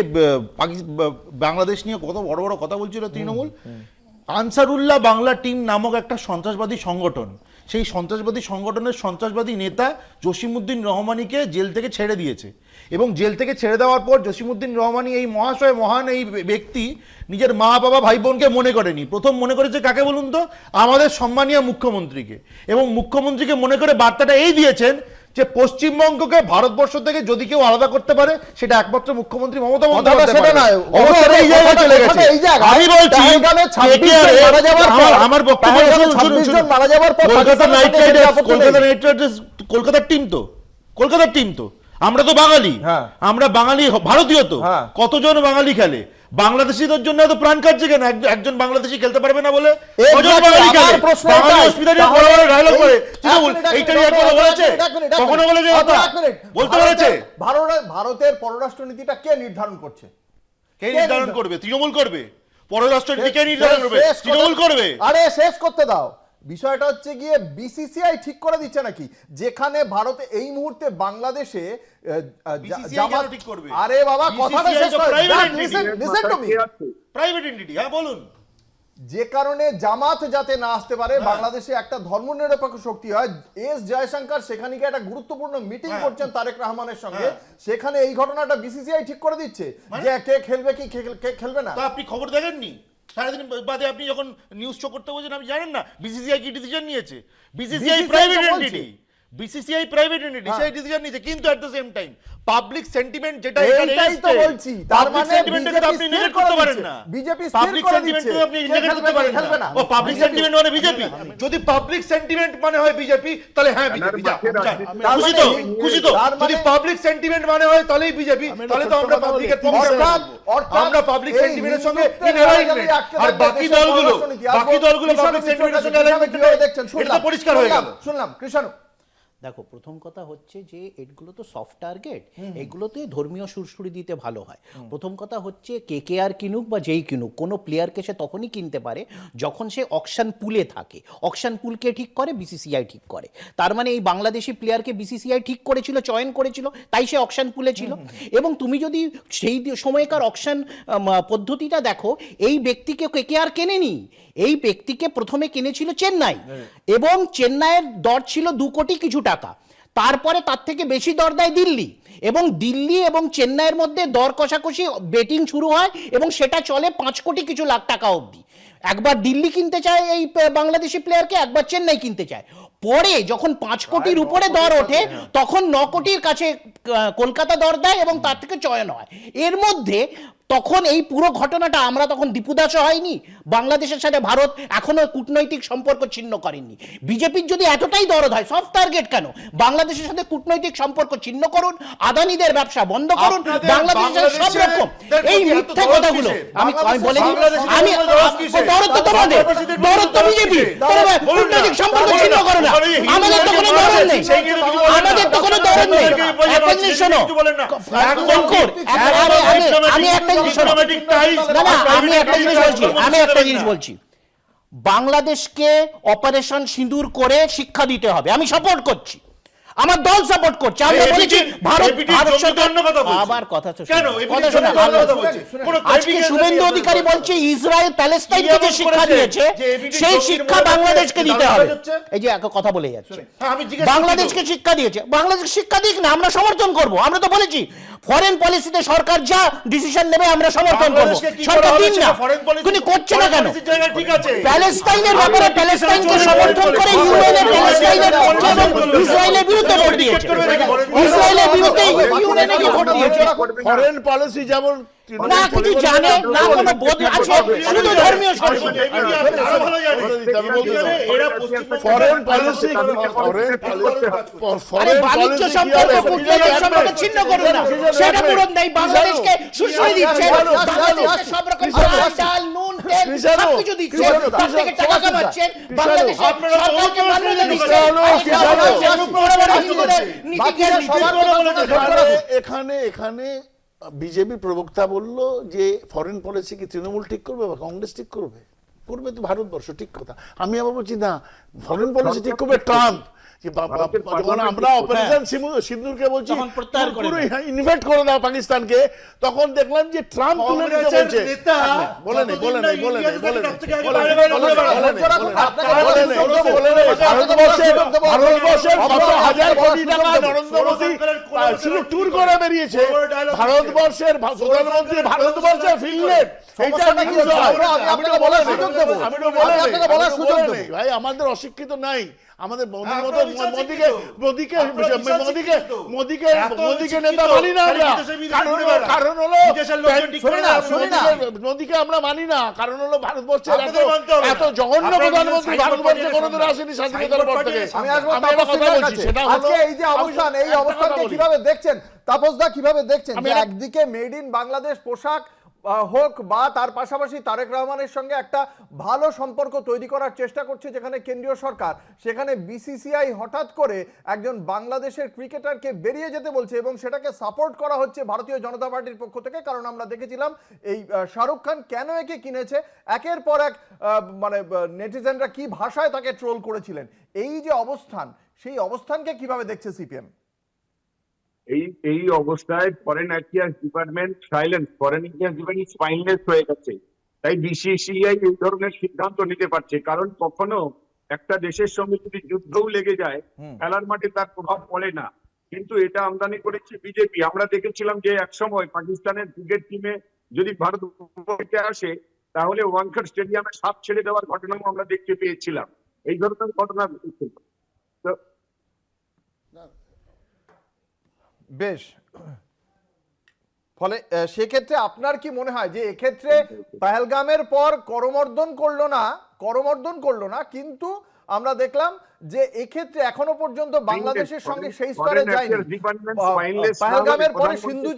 বাংলাদেশ নিয়ে কত বড় বড় কথা বলছিল তৃণমূল, আনসারুল্লাহ বাংলা টিম নামক একটা সন্ত্রাসবাদী সংগঠন, সেই সন্ত্রাসবাদী সংগঠনের সন্ত্রাসবাদী নেতা জসিমউদ্দিন রহমানিকে জেল থেকে ছেড়ে দিয়েছে। এবং জেল থেকে ছেড়ে দেওয়ার পর জসিমউদ্দিন রহমানি, এই মহাশয় মহান এই ব্যক্তি, নিজের মা বাবা ভাই বোনকে মনে করেনি। প্রথম মনে করেছে কাকে বলুন তো? আমাদের সম্মানীয় মুখ্যমন্ত্রীকে। এবং মুখ্যমন্ত্রীকে মনে করে বার্তাটা এই দিয়েছেন যে পশ্চিমবঙ্গকে ভারতবর্ষ থেকে যদি কেউ আলাদা করতে পারে সেটা একমাত্র মুখ্যমন্ত্রী মমতা বন্দ্যোপাধ্যায়। আমি বলছি আমার বক্তব্য, কলকাতার টিম তো আমরা তো বাঙালি, আমরা বাঙালি ভারতীয়, তো কতজন বাঙালি খেলে? বাংলাদেশিদের জন্য এত প্রাণ কাটছে কেন? একজন বাংলাদেশি খেলতে পারবে না বলে বাঙালি খেলে, বাঙালি অসুবিধা নিয়ে বড় বড় ডায়লগ করে কখনো বলেছে, বলতে পেরেছে? ভারতের পররাষ্ট্র নীতিটা কে নির্ধারণ করছে? কে নির্ধারণ করবে? তৃণমূল করবে। পররাষ্ট্র নীতি কে নির্ধারণ করবে? তৃণমূল করবে। আরে শেষ করতে দাও। বিষয়টা হচ্ছে গিয়ে বিসিসিআই ঠিক করে দিচ্ছে নাকি, যেখানে ভারতে এই মুহূর্তে বাংলাদেশে জামাত ঠিক করবে? আরে বাবা, কথাটা শেষ করো, listen to me. Private entity, হ্যাঁ বলুন। যে কারণে জামাত যাতে না আসতে পারে, বাংলাদেশে একটা ধর্মনিরপেক্ষ শক্তি হয়। এস জয়শঙ্কর সেখানে গিয়ে একটা গুরুত্বপূর্ণ মিটিং করছেন তারেক রহমানের সঙ্গে, সেখানে এই ঘটনাটা বিসিসিআই ঠিক করে দিচ্ছে যে কে খেলবে কি কে খেলবে না। তো আপনি খবর দেখেননি? সারাদিন বাদে আপনি যখন নিউজ শো করতে বলছেন, আপনি জানেন না বিসিসিআই কি ডিসিশন নিয়েছে? BCCI private entity, BCCI private entity সেই ডিসিশন নিয়েছে, কিন্তু at the same time public sentiment যেটা এইটাই তো বলছি, তার মানে সেন্টিমেন্টকে আপনি নেগেট করতে পারেন না। বিজেপি পাবলিক সেন্টিমেন্টকে আপনি নেগেট করতে পারেন না। ও পাবলিক সেন্টিমেন্ট মানে বিজেপি, যদি পাবলিক সেন্টিমেন্ট মানে হয় বিজেপি, তাহলে হ্যাঁ বিজেপি যা খুশি তো, খুশি তো। যদি পাবলিক সেন্টিমেন্ট মানে হয় তাহলেই বিজেপি, তাহলে তো আমরা পাবলিকের পক্ষে, আমরা পাবলিক সেন্টিমেন্টের সঙ্গে ইন অ্যালাইনমেন্ট। আর বাকি দলগুলো পাবলিক সেন্টিমেন্টের সঙ্গে অ্যালাইনমেন্ট দেখছেন, এটা পরিষ্কার হয়ে গেল। শুনলাম কৃষাণু। দেখো, প্রথম কথা হচ্ছে যে এগুলো তো সফট টার্গেট, এগুলোতে ধর্মীয় সুরসুরি দিতে ভালো হয়। প্রথম কথা হচ্ছে KKR কিনুক বা যেই কিনুক, কোনো প্লেয়ারকে সে তখনই কিনতে পারে যখন সে অকশন পুলে থাকে। অকশন পুলকে ঠিক করে BCCI ঠিক করে, তার মানে এই বাংলাদেশি প্লেয়ারকে BCCI ঠিক করেছিল, চয়ন করেছিল, তাই সে অকশন পুলে ছিল। এবং তুমি যদি সেই সময়কার অকশন পদ্ধতিটা দেখো, এই ব্যক্তিকে KKR কেনেনি, এই ব্যক্তিকে প্রথমে কিনেছিল চেন্নাই, এবং চেন্নাইয়ের দর ছিল 2 কোটি কিছু টাকা। তারপরে তার থেকে বেশি দর দেয় দিল্লি, এবং দিল্লি এবং চেন্নাইয়ের মধ্যে দর কষাকষি বেটিং শুরু হয়, এবং সেটা চলে 5 কোটি কিছু লাখ টাকা অবধি। একবার দিল্লি কিনতে চায় এই বাংলাদেশি প্লেয়ারকে, একবার চেন্নাই কিনতে চায়। পরে যখন 5 কোটির উপরে দর ওঠে, তখন 9 কোটির কাছে কলকাতা দর দেয়, এবং তার থেকে চয়ন হয়। এর মধ্যে তখন এই পুরো ঘটনাটা, আমরা তখন দীপুদাসও হয়নি, বাংলাদেশের সাথে ভারত এখনো কূটনৈতিক সম্পর্ক ছিন্ন করেনি। বিজেপির যদি এতটাই দরদ হয়, সফট টার্গেট কেন? বাংলাদেশের সাথে কূটনৈতিক সম্পর্ক ছিন্ন করুন, আদানিদের ব্যবসা বন্ধ করুন, বাংলাদেশের সব রকম এই মিথ্যা কথাগুলো আমি বলে দিই। আমি দরদ তো তোমাদের, দরদ তো বিজেপি, কূটনৈতিক সম্পর্ক ছিন্ন করো না। আমাদের তো কোনো দরদ নেই, আমাদের তো কোনো দরদ নেই। একটা জিনিস শোনো, আমি একটা জিনিস বলছি, বাংলাদেশকে অপারেশন সিঁদুর করে শিক্ষা দিতে হবে। আমি সাপোর্ট করছি, আমার দল সাপোর্ট করছে। আমরা বলেছি ভারত সরকার আবার কথা আজকে শুভেন্দু অধিকারী বলছে ইসরায়েল প্যালেস্টাইনকে যে শিক্ষা দিয়েছে, সেই শিক্ষা বাংলাদেশকে দিতে হবে। এই যে কথা বলে যাচ্ছে, বাংলাদেশকে শিক্ষা দিয়েছে, বাংলাদেশ শিক্ষা দিক না, আমরা সমর্থন করব। আমরা তো বলেছি ফরেন পলিসিতে সরকার যা ডিসিশন নেবে আমরা সমর্থন করব। সরকার দিন না, কিন্তু করছে না কেন? প্যালেস্টাইনের ব্যাপারে প্যালেস্টাইনকে সমর্থন করে ইউএনএ প্যালেস্টাইনের পক্ষে এবং ইসরায়েলের বিরুদ্ধে ভোট দিয়েছে, ইসরায়েলের বিরুদ্ধে ইউএনএ কে ভোট দিয়েছে। ফরেন পলিসি যেমন না কিছু জানে না, কোনো বোধ আছে, শুধু ধর্মীয় শাসন। ফরেন পলিসি, ফরেন বাণিজ্য সম্পর্ক, কূটনৈতিক সম্পর্ক ছিন্ন করুন না, সেটা পূরণ দেয়। বাংলাদেশকে সুশ্রয় দিচ্ছে, বাংলাদেশকে সব রকম চাল নুন তেল সবকিছু দিচ্ছে, তার থেকে টাকা কামাচ্ছেন, বাংলাদেশ সরকারকে মান্যতা দিচ্ছে। এখানে বিজেপি প্রবক্তা বলল যে ফরেন পলিসি কি তৃণমূল ঠিক করবে বা কংগ্রেস ঠিক করবে? করবে তো ভারতবর্ষ, ঠিক কথা। আমি আবার বলছি না, ফরেন পলিসি ঠিক করবে ট্রাম্প। যখন আমরা অপারেশন সিন্দুরকে বলছি পুরো ইনভেট করে দাও পাকিস্তানকে, তখন দেখলাম যে ট্রাম্প তুলে নিতে বলছে। ভারতবর্ষের কত হাজার কোটি টাকা নরেন্দ্র মোদী শুধু ট্যুর করে বেরিয়েছে, ভারতবর্ষের প্রধানমন্ত্রী ভারতবর্ষে ফিরলেন। ভাই আমাদের অশিক্ষিত নাই, আমাদের মোদীকে নেতা মানি না আমরা। কারণ হলো মোদীকে আমরা মানি না, কারণ হলো ভারতবর্ষের এত জঘন্য প্রধানমন্ত্রী ভারতবর্ষে কোনোদিন আসেনি স্বাধীনতার পর থেকে। আমি আজকে এই যে অবস্থান, এই অবস্থানকে কিভাবে দেখছেন তাপসদা, কিভাবে দেখছেন? একদিকে মেড ইন বাংলাদেশ পোশাক হোক বা তার পাশাপাশি তারেক রহমানের সঙ্গে একটা ভালো সম্পর্ক তৈরি করার চেষ্টা করছে যেখানে কেন্দ্রীয় সরকার, সেখানে BCCI হঠাৎ করে একজন বাংলাদেশের ক্রিকেটারকে বেরিয়ে যেতে বলছে এবং সেটাকে সাপোর্ট করা হচ্ছে ভারতীয় জনতা পার্টির পক্ষ থেকে। কারণ আমরা দেখেছিলাম এই শাহরুখ খান কেন একে কিনেছে, একের পর এক মানে নেটিজেনরা কি ভাষায় তাকে ট্রোল করেছিলেন। এই যে অবস্থান, সেই অবস্থানকে কিভাবে দেখছে CPM? এই অবস্থায় foreign affairs department silence, foreign affairs department spineless হয়ে গেছে। তাই BCCI এই ধরনের সিদ্ধান্ত নিতে পারছে, কারণ কখনো একটা দেশের সঙ্গে যদি যুদ্ধও লেগে যায় খেলার মাঠে তার প্রভাব পড়ে না। কিন্তু এটা আমদানি করেছে বিজেপি। আমরা দেখেছিলাম যে একসময় পাকিস্তানের ক্রিকেট টিমে যদি ভারত আসে তাহলে ওয়ানখেড়ে স্টেডিয়ামে সাপ ছেড়ে দেওয়ার ঘটনাও আমরা দেখতে পেয়েছিলাম। এই ধরনের ঘটনা ঘটেছিল। তো বেশ, ফলে সেক্ষেত্রে আপনার কি মনে হয় যে এক্ষেত্রে পহেলগামের পর করমর্দন করলো না, কিন্তু আমরা দেখলাম যে এক্ষেত্রে এখনো পর্যন্ত বাংলাদেশের সঙ্গে সেই স্তরে যায়নি। পহেলগামের পরে সিন্ধু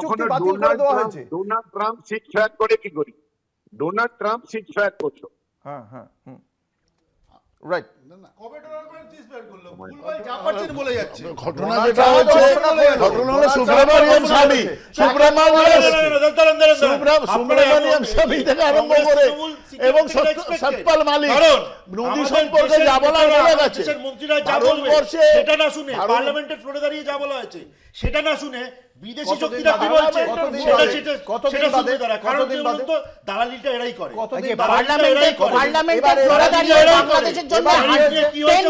চুক্তি বাতিল করে দেওয়া হয়েছে। ডোনাল্ড ট্রাম্প সিট ফায়ার করে কি করি? ডোনাল্ড ট্রাম্প সিট ফায়ার করছো। হ্যাঁ, রাইট। কবে ডোনাল্ড ট্রাম্প সিজফায়ার করলো? ভুলভাল যা পাচ্ছেন বলে যাচ্ছে। ঘটনা যেটা হচ্ছে, ঘটনা হলো সুব্রমণিয়াম স্বামী থেকে আরম্ভ করে এবং সতপাল মালিক নদী সম্পর্কে যা বলা হয়ে গেছে, মন্ত্রীরা যা বলবে সেটা না শুনে, পার্লামেন্টের ফ্লোরে দাঁড়িয়ে যা বলা হয়েছে সেটা না শুনে বিদেশি শক্তিরা কি বলছে সেটা শুনতে তারা, কারণ কি বলুন তো, দালালিটা এরাই করে। পার্লামেন্টের ফ্লোরে দাঁড়িয়ে বাংলাদেশের জন্য $10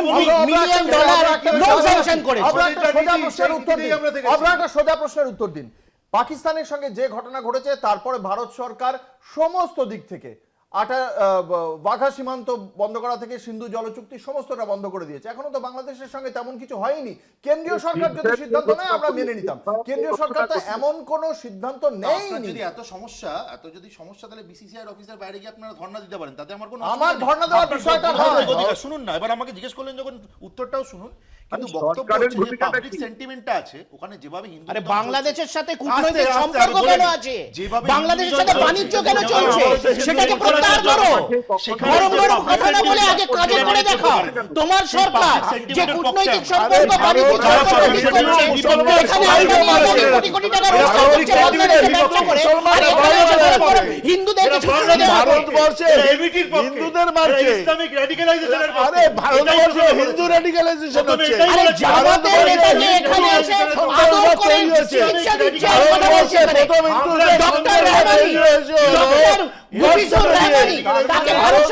মিলিয়ন লোন স্যাংশন করেছে। আপনারা একটা সোজা প্রশ্নের উত্তর দিন। পাকিস্তানের সঙ্গে যে ঘটনা ঘটেছে তারপরে ভারত সরকার সমস্ত দিক থেকে বাঘা সীমান্ত বন্ধ করা থেকে সিন্ধু জল চুক্তি সমস্তটা বন্ধ করে দিয়েছে। এখনো তো বাংলাদেশের সঙ্গে তেমন কিছু হয়নি। কেন্দ্রীয় সরকার যদি সিদ্ধান্ত নেয় আমরা মেনে নিতাম, কেন্দ্রীয় সরকার তো এমন কোনো সিদ্ধান্ত নেয়নি। যদি এত সমস্যা তাহলে বিসিসিআই অফিসের বাইরে গিয়ে আপনারা ধর্ণা দিতে পারেন, তাতে আমার কোনো আমার ধর্ণা দেওয়ার বিষয়টা নয়। শুনুন না, এবার আমাকে জিজ্ঞেস করলেন যখন, উত্তরটাও শুনুন। কিন্তু বক্তব্য হচ্ছে যে পাবলিক সেন্টিমেন্টটা আছে ওখানে, যেভাবে হিন্দু, আরে বাংলাদেশের সাথে কূটনৈতিক সম্পর্ক কেন আছে, বাংলাদেশের সাথে বাণিজ্য কেন চলছে, সেটাকে প্রত্যাহার করো। গরম গরম কথা না বলে আগে কাজে করে দেখাও। তোমার সরকার যে কূটনৈতিক সম্পর্ক বাণিজ্য কোটি কোটি টাকা রোজগার করছে বাংলাদেশে ব্যবসা করে, আর এখানে হিন্দুদেরকে ছুটে দেওয়া ভারতবর্ষে হিন্দুদের মারছে, ইসলামিক র্যাডিক্যালাইজেশনের আরে ভারতবর্ষে হিন্দু র্যাডিক্যালাইজেশন হচ্ছে। আরে জামাতের নেতাকে এখানে এসে আদর করে শিক্ষা দিচ্ছে, কথা বলছে এখানে ডক্টর রহমানি, ডক্টর মফিজুর রহমানি, তাকে ভারত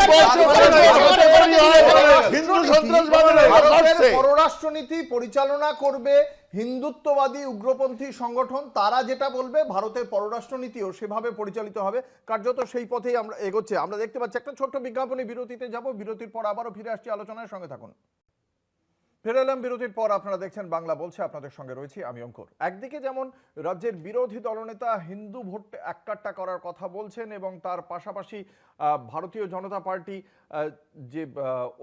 ভারতের পররাষ্ট্রনীতি পরিচালনা করবে হিন্দুত্ববাদী উগ্রপন্থী সংগঠন, তারা যেটা বলবে ভারতের পররাষ্ট্রনীতিও সেভাবে পরিচালিত হবে। কার্যত সেই পথেই আমরা এগোচ্ছি। আমরা দেখতে পাচ্ছি একটা ছোট্ট বিজ্ঞাপনী বিরতিতে যাব, বিরতির পর আবারও ফিরে আসছি আলোচনার সঙ্গে থাকুন। ফিরে এলাম বিরতির পর, আপনারা দেখছেন বাংলা বলছে, আপনাদের সঙ্গে রয়েছি আমি অঙ্কুর। একদিকে যেমন রাজ্যের বিরোধী দলনেতা হিন্দু ভোট এককাট্টা করার কথা বলছেন এবং তার পাশাপাশি ভারতীয় জনতা পার্টি যে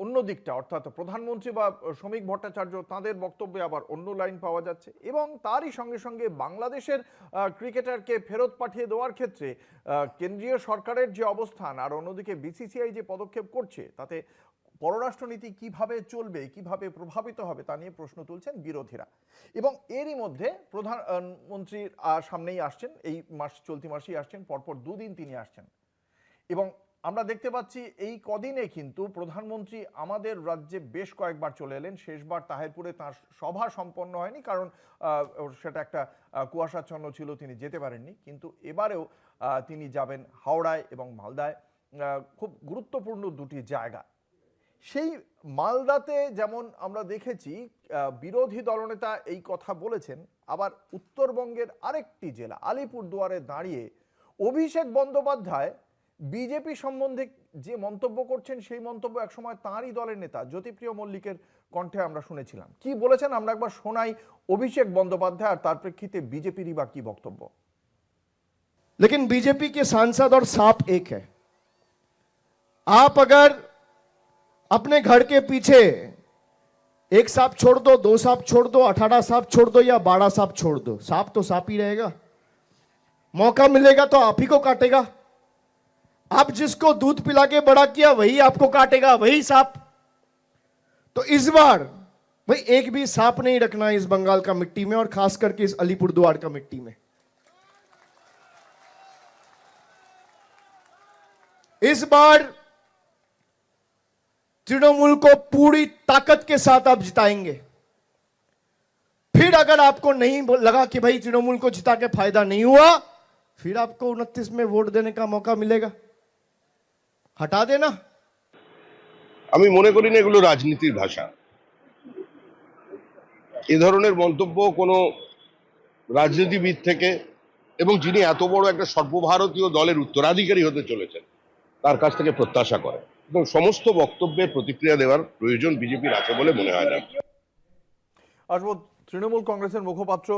অন্য দিকটা অর্থাৎ প্রধানমন্ত্রী বা শ্রমিক ভট্টাচার্য তাদের বক্তব্যে আবার অন্য লাইন পাওয়া যাচ্ছে, এবং তারই সঙ্গে সঙ্গে বাংলাদেশের ক্রিকেটারকে ফেরত পাঠিয়ে দেওয়ার ক্ষেত্রে কেন্দ্রীয় সরকারের যে অবস্থান আর অন্যদিকে বিসিসিআই যে পদক্ষেপ করছে, তাতে পররাষ্ট্রনীতি কিভাবে চলবে, কিভাবে প্রভাবিত হবে তা নিয়ে প্রশ্ন তুলছেন বিরোধীরা। এবং এরই মধ্যে প্রধানমন্ত্রীর সামনেই আসছেন, এই চলতি মাসেই আসছেন, পরপর দুদিন তিনি আসছেন। এবং আমরা দেখতে পাচ্ছি এই কদিনে কিন্তু প্রধানমন্ত্রী আমাদের রাজ্যে বেশ কয়েকবার চলে এলেন। শেষবার তাহেরপুরে তাঁর সভা সম্পন্ন হয়নি, কারণ সেটা একটা কুয়াশাচ্ছন্ন ছিল, তিনি যেতে পারেননি। কিন্তু এবারেও তিনি যাবেন হাওড়ায় এবং মালদায়, খুব গুরুত্বপূর্ণ দুটি জায়গা। সেই মালদাতে যেমন আমরা দেখেছি বিরোধী দলনেতা এই কথা বলেছেন, আবার উত্তরবঙ্গের আরেকটি জেলা আলিপুরদুয়ারে দাঁড়িয়ে অভিষেক বন্দ্যোপাধ্যায় বিজেপি সম্বন্ধে যে মন্তব্য করছেন, সেই মন্তব্য একসময় তাঁরই দলের নেতা জ্যোতিপ্রিয় মল্লিকের কণ্ঠে আমরা শুনেছিলাম। কি বলেছেন আমরা একবার শোনাই অভিষেক বন্দ্যোপাধ্যায়, আর তার প্রেক্ষিতে বিজেপিরই বা কি বক্তব্য। लेकिन बीजेपी के सांसद और सांप एक है। आप अगर अपने घर के पीछे एक सांप छोड़ दो, 2 सांप छोड़ दो, 18 सांप छोड़ दो या 12 सांप छोड़ दो, सांप तो सांप ही रहेगा। मौका मिलेगा तो आप ही को काटेगा। आप जिसको दूध पिला के बड़ा किया वही आपको काटेगा, वही सांप। तो इस बार भाई एक भी सांप नहीं रखना इस बंगाल का मिट्टी में, और खास करके इस अलीपुरद्वार का मिट्टी में। इस बार तृणमूल को पूरी ताकत के साथ आप जिताएंगे। फिर अगर आपको नहीं लगा कि भाई तृणमूल को जिता के फायदा नहीं हुआ, फिर आपको 29 में वोट देने का मौका मिलेगा, हटा देना। আমি মনে করি না এগুলো রাজনীতির ভাষা। এ ধরনের মন্তব্য কোনো রাজনীতিবিদ থেকে, এবং যিনি এত বড় একটা সর্বভারতীয় দলের উত্তরাধিকারী হতে চলেছেন, তার কাছ থেকে প্রত্যাশা করে, এবং সমস্ত বক্তব্যে প্রতিক্রিয়া দেওয়ার প্রয়োজন বিজেপির আছে বলে মনে হয় না। আসবো তৃণমূল কংগ্রেসের মুখপাত্র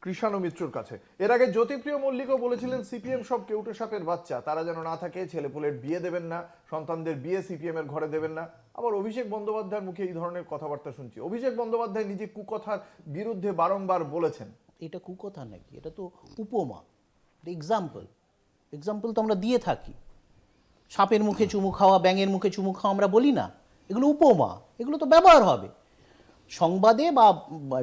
কৃষাণু মিত্রর কাছে। এর আগে জ্যোতিপ্রিয় মল্লিকও বলেছিলেন সিপিএম সব কেউটে সাপের বাচ্চা, তারা যেন না থাকে, ছেলেপুলের বিয়ে দেবেন না, সন্তানদের বিয়ে সিপিএম এর ঘরে দেবেন না। আবার অভিষেক বন্দ্যোপাধ্যায়ের মুখে এই ধরনের কথাবার্তা শুনছি। অভিষেক বন্দ্যোপাধ্যায় নিজে কুকথার বিরুদ্ধে বারংবার বলেছেন। এটা কুকথা নাকি, এটা তো উপমা, এক্সাম্পল তো আমরা দিয়ে থাকি। সাপের মুখে চুমু খাওয়া, ব্যাঙের মুখে চুমু খাওয়া আমরা বলি না, এগুলো উপমা, এগুলো তো ব্যবহার হবে সংবাদে বা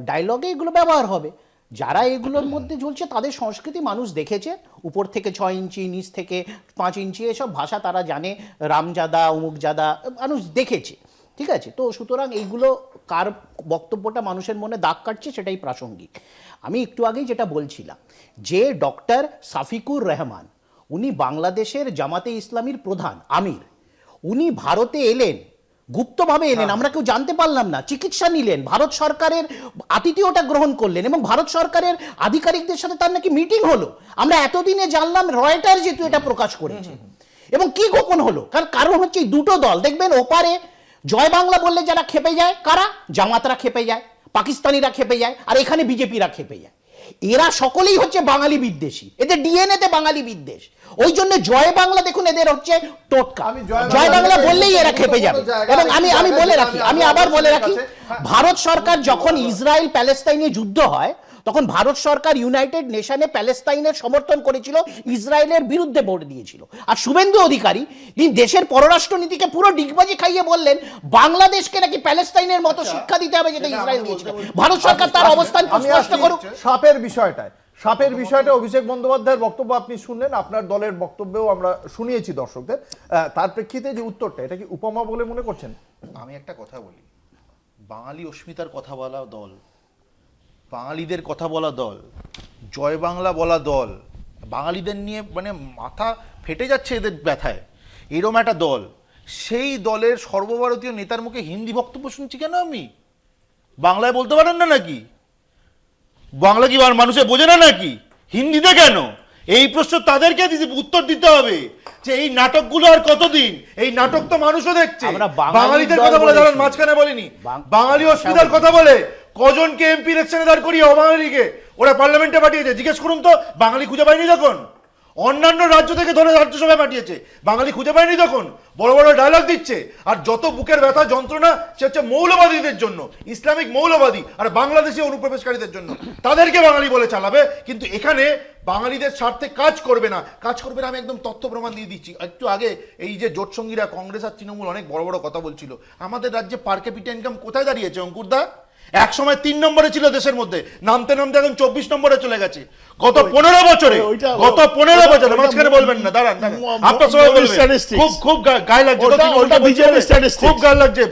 ডায়লগে, এগুলো ব্যবহার হবে। যারা এগুলোর মধ্যে ঝুলছে তাদের সংস্কৃতি মানুষ দেখেছে, উপর থেকে 6 ইঞ্চি, নিচ থেকে 5 ইঞ্চি, এসব ভাষা তারা জানে, রামজাদা অমুকজাদা মানুষ দেখেছে, ঠিক আছে? তো সুতরাং এইগুলো কার বক্তব্যটা মানুষের মনে দাগ কাটছে সেটাই প্রাসঙ্গিক। আমি একটু আগেই যেটা বলছিলাম, যে ডক্টর সাফিকুর রহমান, উনি বাংলাদেশের জামাতে ইসলামীর প্রধান আমির, উনি ভারতে এলেন, গুপ্তভাবে এলেন, আমরা কেউ জানতে পারলাম না, চিকিৎসা নিলেন, ভারত সরকারের আতিথেয়তা গ্রহণ করলেন এবং ভারত সরকারের আধিকারিকদের সাথে তার নাকি মিটিং হলো। আমরা এতদিনে জানলাম রয়টার যেহেতু এটা প্রকাশ করেছে। এবং কি গোপন হলো, কারণ হচ্ছে এই দুটো দল, দেখবেন ওপারে জয় বাংলা বললে যারা খেপে যায়, কারা? জামাতরা খেপে যায়, পাকিস্তানিরা খেপে যায়, আর এখানে বিজেপিরা খেপে যায়। এরা সকলেই হচ্ছে বাঙালি বিদ্বেষী, এদের ডিএনএতে বাঙালি বিদ্বেষ। ওই জন্য জয় বাংলা দেখুন এদের হচ্ছে টোটকা, জয় বাংলা বললেই এরা খেপে যাবে। এবং আমি বলে রাখি, আমি আবার বলে রাখি, ভারত সরকার যখন ইসরায়েল প্যালেস্তাইনে যুদ্ধ হয়, তখন ভারত সরকার ইউনাইটেড নেশনে প্যালেস্তাইনের সমর্থন করেছিল, ইসরায়েলের বিরুদ্ধে ভোট দিয়েছিল। আর শুভেন্দু অধিকারী তিনি দেশের পররাষ্ট্রনীতিকে পুরো ডিগবাজি খাইয়ে বললেন বাংলাদেশকে নাকি প্যালেস্তাইনের মতো শিক্ষা দিতে হবে যেটা ইসরায়েল দিয়েছিল। ভারত সরকার তার অবস্থান স্পষ্ট করুক। সাপের বিষয়টা অভিষেক বন্দ্যোপাধ্যায়ের বক্তব্য আপনি শুনলেন, আপনার দলের বক্তব্যও আমরা শুনিয়েছি দর্শকদের। তার প্রেক্ষিতে যে উত্তরটা, এটা কি উপমা বলে মনে করছেন? আমি একটা কথা বলি, বাঙালি অস্মিতার কথা বলা দল, বাঙালিদের কথা বলা দল, জয় বাংলা বলা দল, বাঙালিদের নিয়ে মানে মাথা ফেটে যাচ্ছে এদের ব্যথায়, এরম একটা দল, সেই দলের সর্বভারতীয় নেতার মুখে হিন্দি বক্তব্য শুনছি কেন? আমি বাংলায় বলতে পারেন না নাকি? বাংলা কি মানুষে বোঝে না নাকি? হিন্দিতে কেন? এই প্রশ্ন তাদেরকে উত্তর দিতে হবে যে এই নাটকগুলো আর কতদিন? এই নাটক তো মানুষও দেখছে। বাঙালিদের কথা বলে দাঁড়ান, মাঝখানে বলিনি, বাঙালি অস্মিতার কথা বলে কজনকে এমপি ইলেকশনে দাঁড় করিয়ে অবাঙালিকে ওরা পার্লামেন্টে পাঠিয়েছে, জিজ্ঞেস করুন তো। বাঙালি খুঁজে পায়নি তখন, অন্যান্য রাজ্য থেকে ধরে রাজ্যসভায় পাঠিয়েছে, বাঙালি খুঁজে পায়নি তখন, বড় বড় ডায়লগ দিচ্ছে। আর যত বুকের ব্যথা যন্ত্রণা সে হচ্ছে মৌলবাদীদের জন্য, ইসলামিক মৌলবাদী আর বাংলাদেশি অনুপ্রবেশকারীদের জন্য, তাদেরকে বাঙালি বলে চালাবে। কিন্তু এখানে বাঙালিদের স্বার্থে কাজ করবে না। আমি একদম তথ্য প্রমাণ দিয়ে দিচ্ছি। একটু আগে এই যে জোট সঙ্গীরা কংগ্রেস আর তৃণমূল অনেক বড় বড় কথা বলছিল, আমাদের রাজ্যে পার ক্যাপিটা ইনকাম কোথায় দাঁড়িয়েছে অঙ্কুরদা? এক সময় 3 নম্বরে ছিল দেশের মধ্যে, নামতে নামতে এখন 24 নম্বরে চলে গেছে। গত 15 বছরে মাঝখানে বলবেন না, দাঁড়ান, আপনার সবাই খুব গায়ে লাগছে, খুব গায়ে লাগছে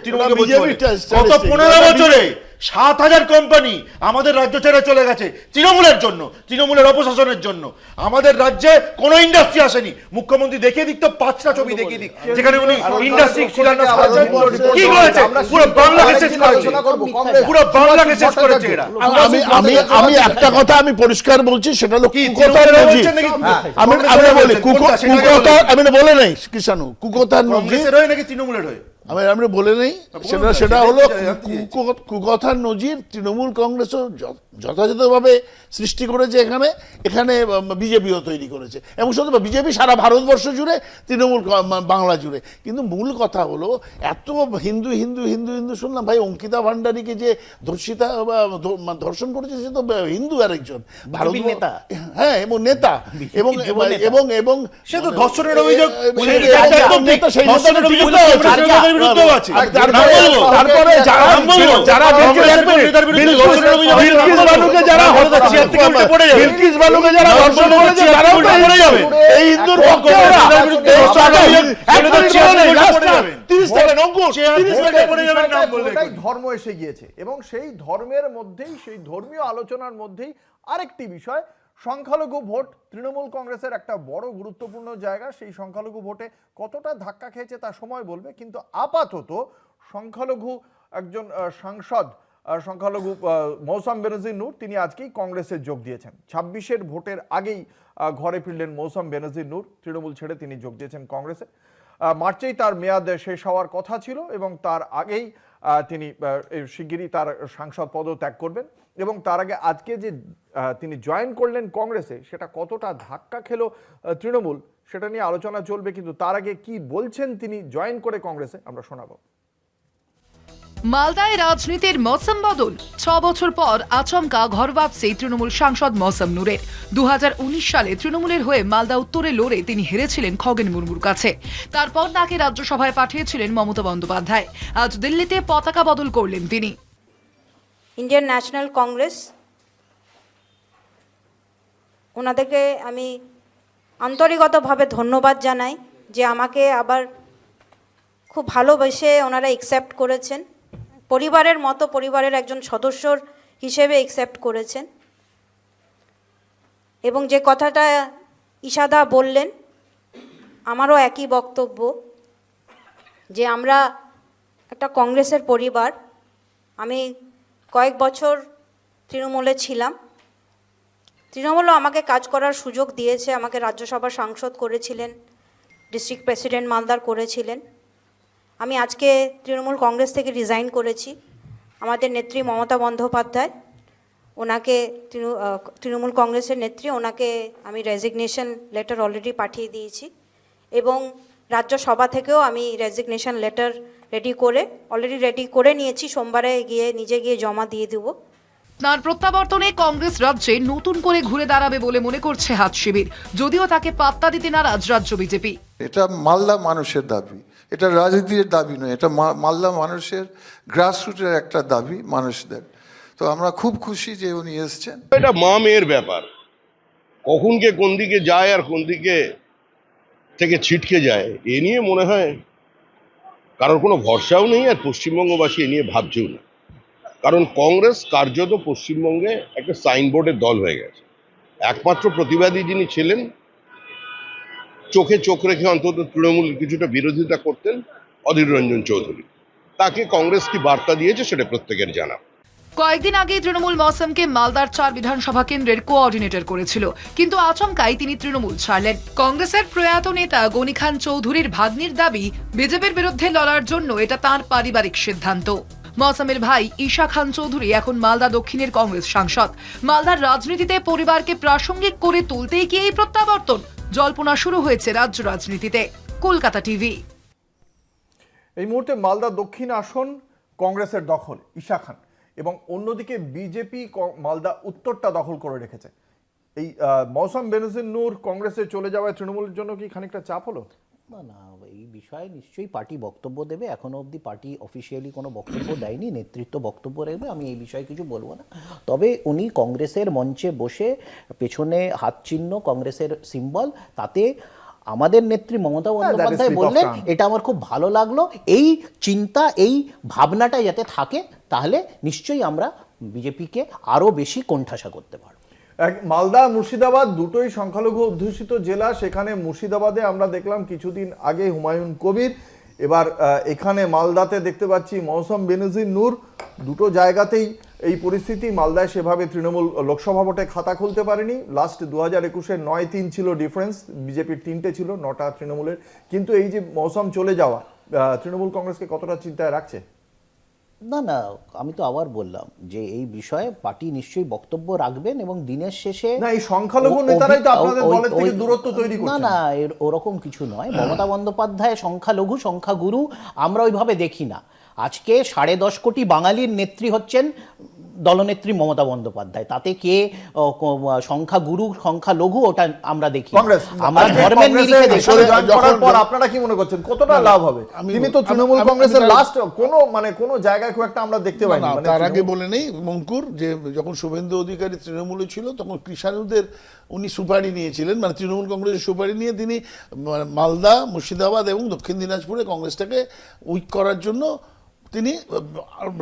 গত 15 বছরে 7,000 কোম্পানি আমাদের রাজ্য ছেড়ে চলে গেছে তৃণমূলের জন্য, তৃণমূলের অপশাসনের জন্য। আমাদের রাজ্যে কোনো ইন্ডাস্ট্রি আসেনি। মুখ্যমন্ত্রী দেখিয়ে দিক তো 5টা ছবি দেখিয়ে দিক যেখানে উনি ইন্ডাস্ট্রি শিলান্যাস করেছেন। কি করেছে? পুরো বাংলাকে শেষ করেছে, পুরো বাংলাকে শেষ করেছে এরা। আমি একটা কথা আমি পরিষ্কার বলছি, সেটা হলো কুকথার নজির। আমি বলি কুকথার, আমি বলে নাই কৃষাণু, কুকথার নজির নাকি তৃণমূলের হয়ে আমি বলে নেই, সেটা হলো কুকথার নজির। তৃণমূল কংগ্রেসও যথাযথভাবে সৃষ্টি করেছে, এখানে বিজেপিও তৈরি করেছে, এবং শুধু বিজেপি সারা ভারতবর্ষ জুড়ে, তৃণমূল বাংলা জুড়ে। কিন্তু মূল কথা হলো এত হিন্দু হিন্দু হিন্দু হিন্দু শুনলাম, ভাই অঙ্কিতা ভান্ডারীকে যে ধর্ষিতা ধর্ষণ করেছে সে তো হিন্দু আরেকজন ভারত নেতা, হ্যাঁ, এবং নেতা, এবং এবং এবং সে তো ধর্ষণের অভিযোগ, তারপরে যারা ধর্ম এসে গিয়েছে, এবং সেই ধর্মের মধ্যেই, সেই ধর্মীয় আলোচনার মধ্যেই আরেকটি বিষয়, সংখ্যালঘু ভোট তৃণমূল কংগ্রেসের একটা বড় গুরুত্বপূর্ণ জায়গা। সেই সংখ্যালঘু ভোটে কতটা ধাক্কা খেয়েছে তা সময় বলবে, কিন্তু আপাতত সংখ্যালঘু একজন সাংসদ, সংখ্যালঘু মৌসাম বেনজির নূর, তিনি আজকেই কংগ্রেসে যোগ দিয়েছেন। 26-এর ভোটের আগেই ঘরে ফিরলেন মৌসাম বেনজির নূর, তৃণমূল ছেড়ে তিনি যোগ দিয়েছেন কংগ্রেসে। মার্চেই তার মেয়াদ শেষ হওয়ার কথা ছিল এবং তার আগেই তিনি শিগগিরই তার সাংসদ পদও ত্যাগ করবেন, এবং তার আগে আজকে যে তিনি জয়েন করলেন কংগ্রেসে, সেটা কতটা ধাক্কা খেলো তৃণমূল, সেটা নিয়ে আলোচনা চলবে। কিন্তু তার আগে কি বলছেন তিনি জয়েন করে কংগ্রেসে, আমরা শোনাবো। মালদায় রাজনীতির মৌসুম বদল, 6 বছর পর আচমকা ঘর ভাবছে তৃণমূল সাংসদ মৌসম নূরের। 2019 সালে তৃণমূলের হয়ে মালদা উত্তরে লড়ে তিনি হেরেছিলেন খগেন মুর্মুর কাছে। তারপর তাকে রাজ্যসভায় পাঠিয়েছিলেন মমতা বন্দ্যোপাধ্যায়। আজ দিল্লিতে পতাকা বদল করলেন তিনি। ইন্ডিয়ান ন্যাশনাল কংগ্রেস, ওনাদেরকে আমি আন্তরিকতাভাবে ধন্যবাদ জানাই যে আমাকে আবার খুব ভালোবেসে ওনারা অ্যাকসেপ্ট করেছেন, পরিবারের মতো, পরিবারের একজন সদস্যর হিসেবে অ্যাকসেপ্ট করেছেন। এবং যে কথাটা ইশাদা বললেন, আমারও একই বক্তব্য যে আমরা একটা কংগ্রেসের পরিবার। আমি কয়েক বছর তৃণমূলে ছিলাম, তৃণমূলও আমাকে কাজ করার সুযোগ দিয়েছে, আমাকে রাজ্যসভার সাংসদ করেছিলেন, ডিস্ট্রিক্ট প্রেসিডেন্ট মালদার করেছিলেন। আমি আজকে তৃণমূল কংগ্রেস থেকে রিজাইন করেছি। আমাদের নেত্রী মমতা বন্দ্যোপাধ্যায়, ওনাকে তৃণমূল কংগ্রেসের নেত্রী, ওনাকে আমি রেজিগনেশন লেটার অলরেডি পাঠিয়ে দিয়েছি, এবং রাজ্যসভা থেকেও আমি রেজিগনেশন লেটার অলরেডি রেডি করে নিয়েছি। সোমবারে নিজে গিয়ে জমা দিয়ে দেবো। তার প্রত্যাবর্তনে কংগ্রেস রাজ্যে নতুন করে ঘুরে দাঁড়াবে বলে মনে করছে হাত শিবির, যদিও তাকে পাত্তা দিতে নারাজ রাজ্য বিজেপি। এটা মালদা মানুষের দাবি, এটা রাজনীতির দাবি নয়, এটা মালদা মানুষের গ্রাসরুটের একটা দাবি মানুষদের। তো আমরা খুব খুশি যে উনি এসছেন। এটা মা মেয়ের ব্যাপার, কখন কে কোন দিকে যায় আর কোন দিকে থেকে ছিটকে যায় এ নিয়ে মনে হয় কারোর কোনো ভরসাও নেই, আর পশ্চিমবঙ্গবাসী এ নিয়ে ভাবছেও না। কারণ কংগ্রেস কার্যত পশ্চিমবঙ্গে একটা সাইনবোর্ডের দল হয়ে গেছে। একমাত্র প্রতিবাদী যিনি ছিলেন, চোখে চোখ রেখে অন্তত তৃণমূল কিছুটা বিরোধিতা করতেন, অধীর রঞ্জন চৌধুরী, তাকে কংগ্রেস কি বার্তা দিয়েছে সেটা প্রত্যেকের জানা। কয়েকদিন আগে তৃণমূল মৌসুমকে মালদার 4 বিধানসভা কেন্দ্রের কোঅর্ডিনেটর করেছিল, কিন্তু আচমকাই তিনি তৃণমূল ছাড়লেন। কংগ্রেসের প্রয়াত নেতা গনি খান চৌধুরীর ভাগ্নির দাবি, বিজেপির বিরুদ্ধে লড়ার জন্য এটা তাঁর পারিবারিক সিদ্ধান্ত। মৌসুমের ভাই ঈশা খান চৌধুরী এখন মালদা দক্ষিণের কংগ্রেস সাংসদ। মালদার রাজনীতিতে পরিবারকে প্রাসঙ্গিক করে তুলতেই কি এই প্রত্যাবর্তন? জল্পনা শুরু হয়েছে রাজ্য রাজনীতিতে। কলকাতা টিভি। এই মুহূর্তে মালদা দক্ষিণ আসন কংগ্রেসের দখল ঈশা খান, এবং অন্যদিকে বিজেপি মালদা উত্তরটা দখল করে রেখেছে। এই মৌসম বেনজির নূর কংগ্রেসে চলে যাওয়ায় তৃণমূলের জন্য কি খানিকটা চাপ হলো? না, এই বিষয়ে নিশ্চয়ই পার্টি বক্তব্য দেবে। এখনো অবধি পার্টি অফিসিয়ালি কোনো বক্তব্য দেয়নি, নেতৃত্ব বক্তব্য রাখবে, আমি এই বিষয়ে কিছু বলবো না। তবে উনি কংগ্রেসের মঞ্চে বসে পেছনে হাত চিহ্ন কংগ্রেসের সিম্বল, তাতে আমাদের নেত্রী মমতা বন্দ্যোপাধ্যায় বললেন, এটা আমার খুব ভালো লাগলো। এই চিন্তা, এই ভাবনাটা যাতে থাকে, তাহলে নিশ্চয়ই আমরা বিজেপিকে আরও বেশি কোণঠাসা করতে পারবো। মালদা মুর্শিদাবাদ দুটোই সংখ্যালঘু অধ্যুষিত জেলা। সেখানে মুর্শিদাবাদে আমরা দেখলাম কিছুদিন আগে হুমায়ুন কবির, এবার এখানে মালদাতে দেখতে পাচ্ছি মৌসম বেনজির নূর। দুটো জায়গাতেই এই পরিস্থিতি। মালদায় সেভাবে তৃণমূল লোকসভা ভোটে খাতা খুলতে পারেনি। লাস্ট 2021-এ 9-3 ছিল ডিফারেন্স, বিজেপির 3টে ছিল, 9টা তৃণমূলের। কিন্তু এই যে মৌসম চলে যাওয়া তৃণমূল কংগ্রেসকে কতটা চিন্তায় রাখছে? না, আমি তো আবার বললাম যে এই বিষয়ে পার্টি নিশ্চয়ই বক্তব্য রাখবেন, এবং দিনের শেষে না, এই সংখ্যালঘু নেতারাই তো আপনাদের দলের থেকে দূরত্ব তৈরি করছেন। না, ওরকম কিছু নয়। মমতা বন্দ্যোপাধ্যায় সংখ্যালঘু সংখ্যাগুরু আমরা ওইভাবে দেখি না। আজকে 10.5 কোটি বাঙালির নেত্রী হচ্ছেন দলনেত্রী মমতা বন্দ্যোপাধ্যায়। তাতে কে সংখ্যাগুরু সংখ্যালঘু ওটা আমরা দেখি। আমরা ধর্মের নিরিখে দেখি। আপনারা কি মনে করছেন কতটা লাভ হবে? তিনি তো তৃণমূল কংগ্রেসের লাস্ট কোনো জায়গায় খুব একটা আমরা দেখতে পাইনি। তার আগে বলে নেই মঙ্কুর, যে যখন শুভেন্দু অধিকারী তৃণমূলে ছিল তখন কৃষাণুদের উনি সুপারি নিয়েছিলেন, মানে তৃণমূল কংগ্রেসের সুপারি নিয়ে তিনি মালদা, মুর্শিদাবাদ এবং দক্ষিণ দিনাজপুরে কংগ্রেসটাকে উইক করার জন্য তিনি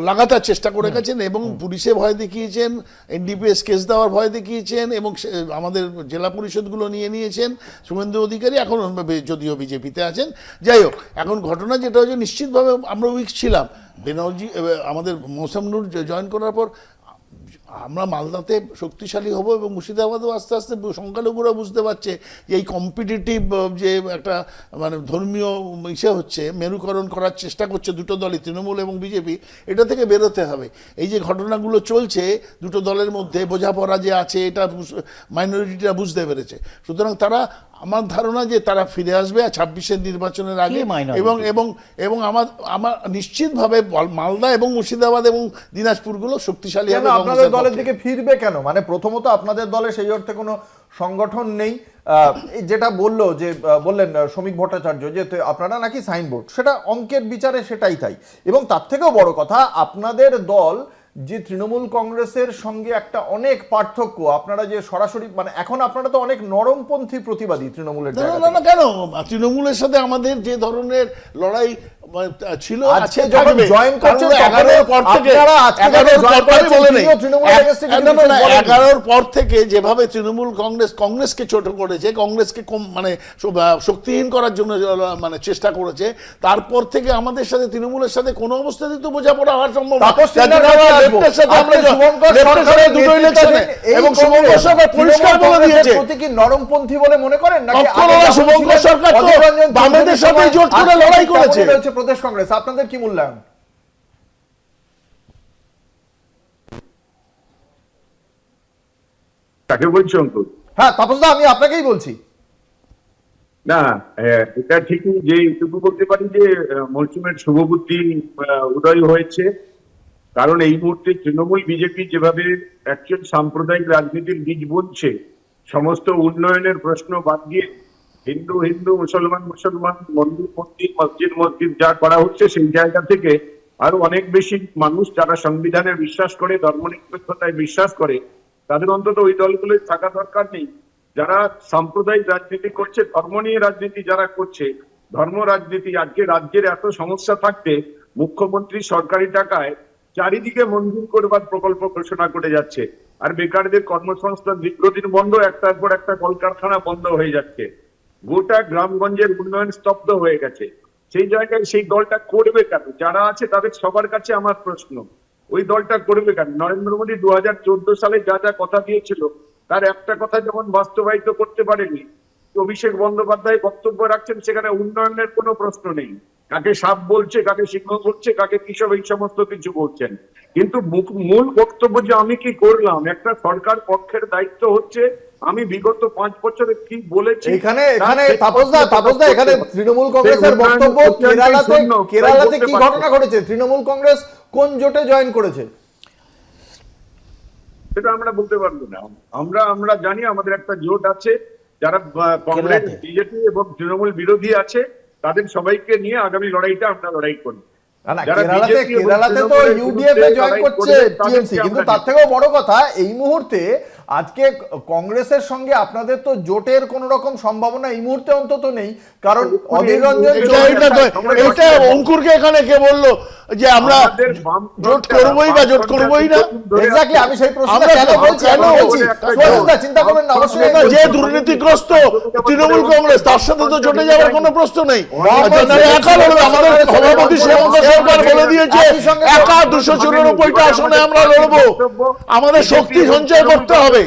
লাগাতার চেষ্টা করে গেছেন, এবং পুলিশে ভয় দেখিয়েছেন, এনডিপিএস কেস দেওয়ার ভয় দেখিয়েছেন, এবং আমাদের জেলা পরিষদগুলো নিয়েছেন শুভেন্দু অধিকারী। এখন যদিও বিজেপিতে আছেন। যাই হোক, এখন ঘটনা যেটা হচ্ছে, নিশ্চিতভাবে আমরা উইক ছিলাম। বেনার্জি আমাদের মৌসম নূর জয়েন করার পর আমরা মালদাতে শক্তিশালী হব এবং মুর্শিদাবাদেও আস্তে আস্তে সংখ্যালঘুরা বুঝতে পারছে যে এই কম্পিটিটিভ যে একটা মানে ধর্মীয় ইসে হচ্ছে, মেরুকরণ করার চেষ্টা করছে দুটো দলই, তৃণমূল এবং বিজেপি, এটা থেকে বেরোতে হবে। এই যে ঘটনাগুলো চলছে দুটো দলের মধ্যে, বোঝাপড়া যে আছে, এটা মাইনরিটিরা বুঝতে পেরেছে। সুতরাং তারা, আমার ধারণা যে তারা ফিরে আসবে 26-এর নির্বাচনের আগে, এবং এবং এবং আমার নিশ্চিতভাবে মালদা এবং মুর্শিদাবাদ এবং দিনাজপুরগুলো শক্তিশালী হবে। আপনাদের দলের দিকে ফিরবে কেন? মানে প্রথমত আপনাদের দলে সেই অর্থে কোনো সংগঠন নেই, যেটা বললেন শ্রমিক ভট্টাচার্য যে আপনারা নাকি সাইনবোর্ড, সেটা অঙ্কের বিচারে সেটাই তাই। এবং তার থেকেও বড় কথা, আপনাদের দল যে তৃণমূল কংগ্রেসের সঙ্গে একটা অনেক পার্থক্য, আপনারা যে সরাসরি মানে এখন আপনারা তো অনেক নরমপন্থী প্রতিবাদী তৃণমূলের না কেন, তৃণমূলের সাথে আমাদের যে ধরনের লড়াই ছিল, আজকে যখন জয়েন করছেন 11 পর থেকে যেভাবে তৃণমূল কংগ্রেসকে ছোট করেছে, কংগ্রেসকে মানে শক্তিহীন করার জন্য মানে চেষ্টা করেছে, তারপর থেকে আমাদের সাথে তৃণমূলের সাথে কোনো অবস্থাতেই তো বোঝাপড়া হওয়ার সম্ভব না। এবং শুভঙ্কর সরকার পরিষ্কার বলে দিয়েছে নরমপন্থী বলে মনে করেন নাকি? শুভঙ্কর সরকার তো বামেদের সাথে জোট করে লড়াই করেছে প্রদেশ কংগ্রেস, আপনাদের কি মূল্যায়ন? তাকে বলছি অঙ্কুর? হ্যাঁ তাপসদা, আমি আপনাকেই বলছি। না, এটা ঠিকই যে এটুকু বলতে পারি যে মরসুমের শুভবুদ্ধি উদয় হয়েছে। কারণ এই মুহূর্তে তৃণমূল বিজেপি যেভাবে অ্যাকচুয়াল সাম্প্রদায়িক রাজনীতির বীজ বুনছে, সমস্ত উন্নয়নের প্রশ্ন বাদ দিয়ে হিন্দু হিন্দু, মুসলমান মুসলমান, মন্দির মন্দির, মসজিদ মসজিদ যা করা হচ্ছে, সেই জায়গা থেকে আরো অনেক বেশি মানুষ যারা সংবিধানে বিশ্বাস করে, ধর্মনিরপেক্ষতায় বিশ্বাস করে, তাদের অন্তত ওই দলগুলোই থাকা দরকার নেই। যারা সাম্প্রদায়িক রাজনীতি করছে, ধর্ম নিয়ে রাজনীতি যারা করছে, ধর্ম রাজনীতি, আজকে রাজ্যের এত সমস্যা থাকতে মুখ্যমন্ত্রী সরকারি টাকায় চারিদিকে মঞ্জুর করবার প্রকল্প ঘোষণা করে যাচ্ছে, আর বেকারদের কর্মসংস্থান দীর্ঘদিন বন্ধ, একটার পর একটা কলকারখানা বন্ধ হয়ে যাচ্ছে, গোটা গ্রামগঞ্জের উন্নয়ন স্তব্ধ হয়ে গেছে। সেই জায়গায় সেই দলটা করবে কেন? যারা আছে তাদের সবার কাছে আমার প্রশ্ন, ওই দলটা করবে কেন? নরেন্দ্র মোদী 2014 সালে যা যা কথা দিয়েছিল, তার একটা কথা যেমন বাস্তবায়িত করতে পারেনি, অভিষেক বন্দ্যোপাধ্যায় বক্তব্য রাখছেন, সেখানে উন্নয়নের কোনো প্রশ্ন নেই। কাকে সাপ বলছে, কাকে সিংহ বলছে, কাকে কিসব, এই সমস্ত কিছু বলছেন। কিন্তু মূল বক্তব্য যে আমি কি করলাম, একটা সরকার পক্ষের দায়িত্ব হচ্ছে আমি বিগত 5 বছরে কি বলেছি। এখানে তাপসদা এখানে তৃণমূল কংগ্রেসের বক্তব্য, কেরালাতে কি ঘটনা ঘটেছে? তৃণমূল কংগ্রেস কোন জোটে জয়েন করেছে সেটা আমরা বলতে পারবো না। আমরা জানি আমাদের একটা জোট আছে, যারা কংগ্রেস, বিজেপি এবং তৃণমূল বিরোধী আছে, তাদের সবাইকে নিয়ে আগামী লড়াইটা আমরা লড়াই করি। কেরালাতে তো ইউডিএফ এ জয়েন করছে টিএমসি, কিন্তু তার থেকেও বড় কথা এই মুহূর্তে আজকে কংগ্রেসের সঙ্গে আপনাদের তো জোটের কোন রকম সম্ভাবনা এই মুহূর্তে অন্তত নেই, কারণ অধীর রঞ্জন এটা অঙ্কুরকে এখানে কে বললো যে আমরা জোট করবই বা জোট করবই না? এক্স্যাক্টলি, আমি সেই প্রশ্নটা কেন বলছি, চিন্তা করবেন না, অবশ্যই যে দুর্নীতিগ্রস্ত তৃণমূল কংগ্রেস, তার সাথে তো জোটে যাওয়ার কোনো প্রশ্ন নেই। আমাদের সভাপতি শ্রীমন্ত সরকার বলে দিয়েছে একা 294টা আসনে আমরা লড়বো, আমাদের শক্তি সঞ্চয় করতে হবে।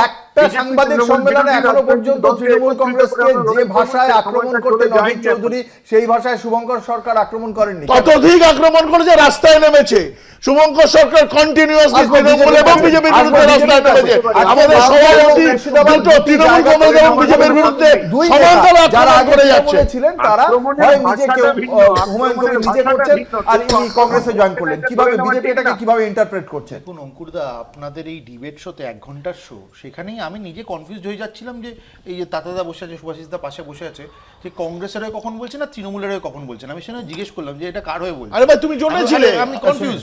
একটা সাংবাদিক সম্মেলনে এখনো পর্যন্ত তৃণমূল কংগ্রেসকে যে ভাষায় আক্রমণ করতে নবীন চৌধুরী, সেই ভাষায় শুভঙ্কর সরকার আক্রমণ করেননি। ততোধিক আক্রমণ করেছে, রাস্তায় নেমেছে শুভঙ্কর সরকার, কন্টিনিউয়াসলি তৃণমূল এবং বিজেপির বিরুদ্ধে রাস্তায় নেমেছে। আমাদের সভাপতি দুটো তৃণমূল কংগ্রেস এবং বিজেপির বিরুদ্ধে সমান্তরাল আক্রমণ করে যাচ্ছে। তারা হয় নিজেকে হুমায়ুন কবির নিজে করছেন আর ইনি কংগ্রেসে জয়েন করলেন, কিভাবে বিজেপি এটাকে কিভাবে ইন্টারপ্রেট করছে? দেখুন অঙ্কুরদা, আপনাদের এই ডিবেট শোতে 1 ঘন্টার শো, সেখানেই আমি নিজে কনফিউজড হয়ে যাচ্ছিলাম যে এই যে তাতাদা বসে আছে, সুভাষিসদা পাশে বসে আছে, যে কংগ্রেসের হয়ে কখন বলছেন আর তৃণমূলের হয়ে কখন বলছেন। আমি সেখানে জিজ্ঞেস করলাম যে এটা কার হয়ে বলছেন। আরে ভাই তুমি জোটে ছিলে। আমি কনফিউজ।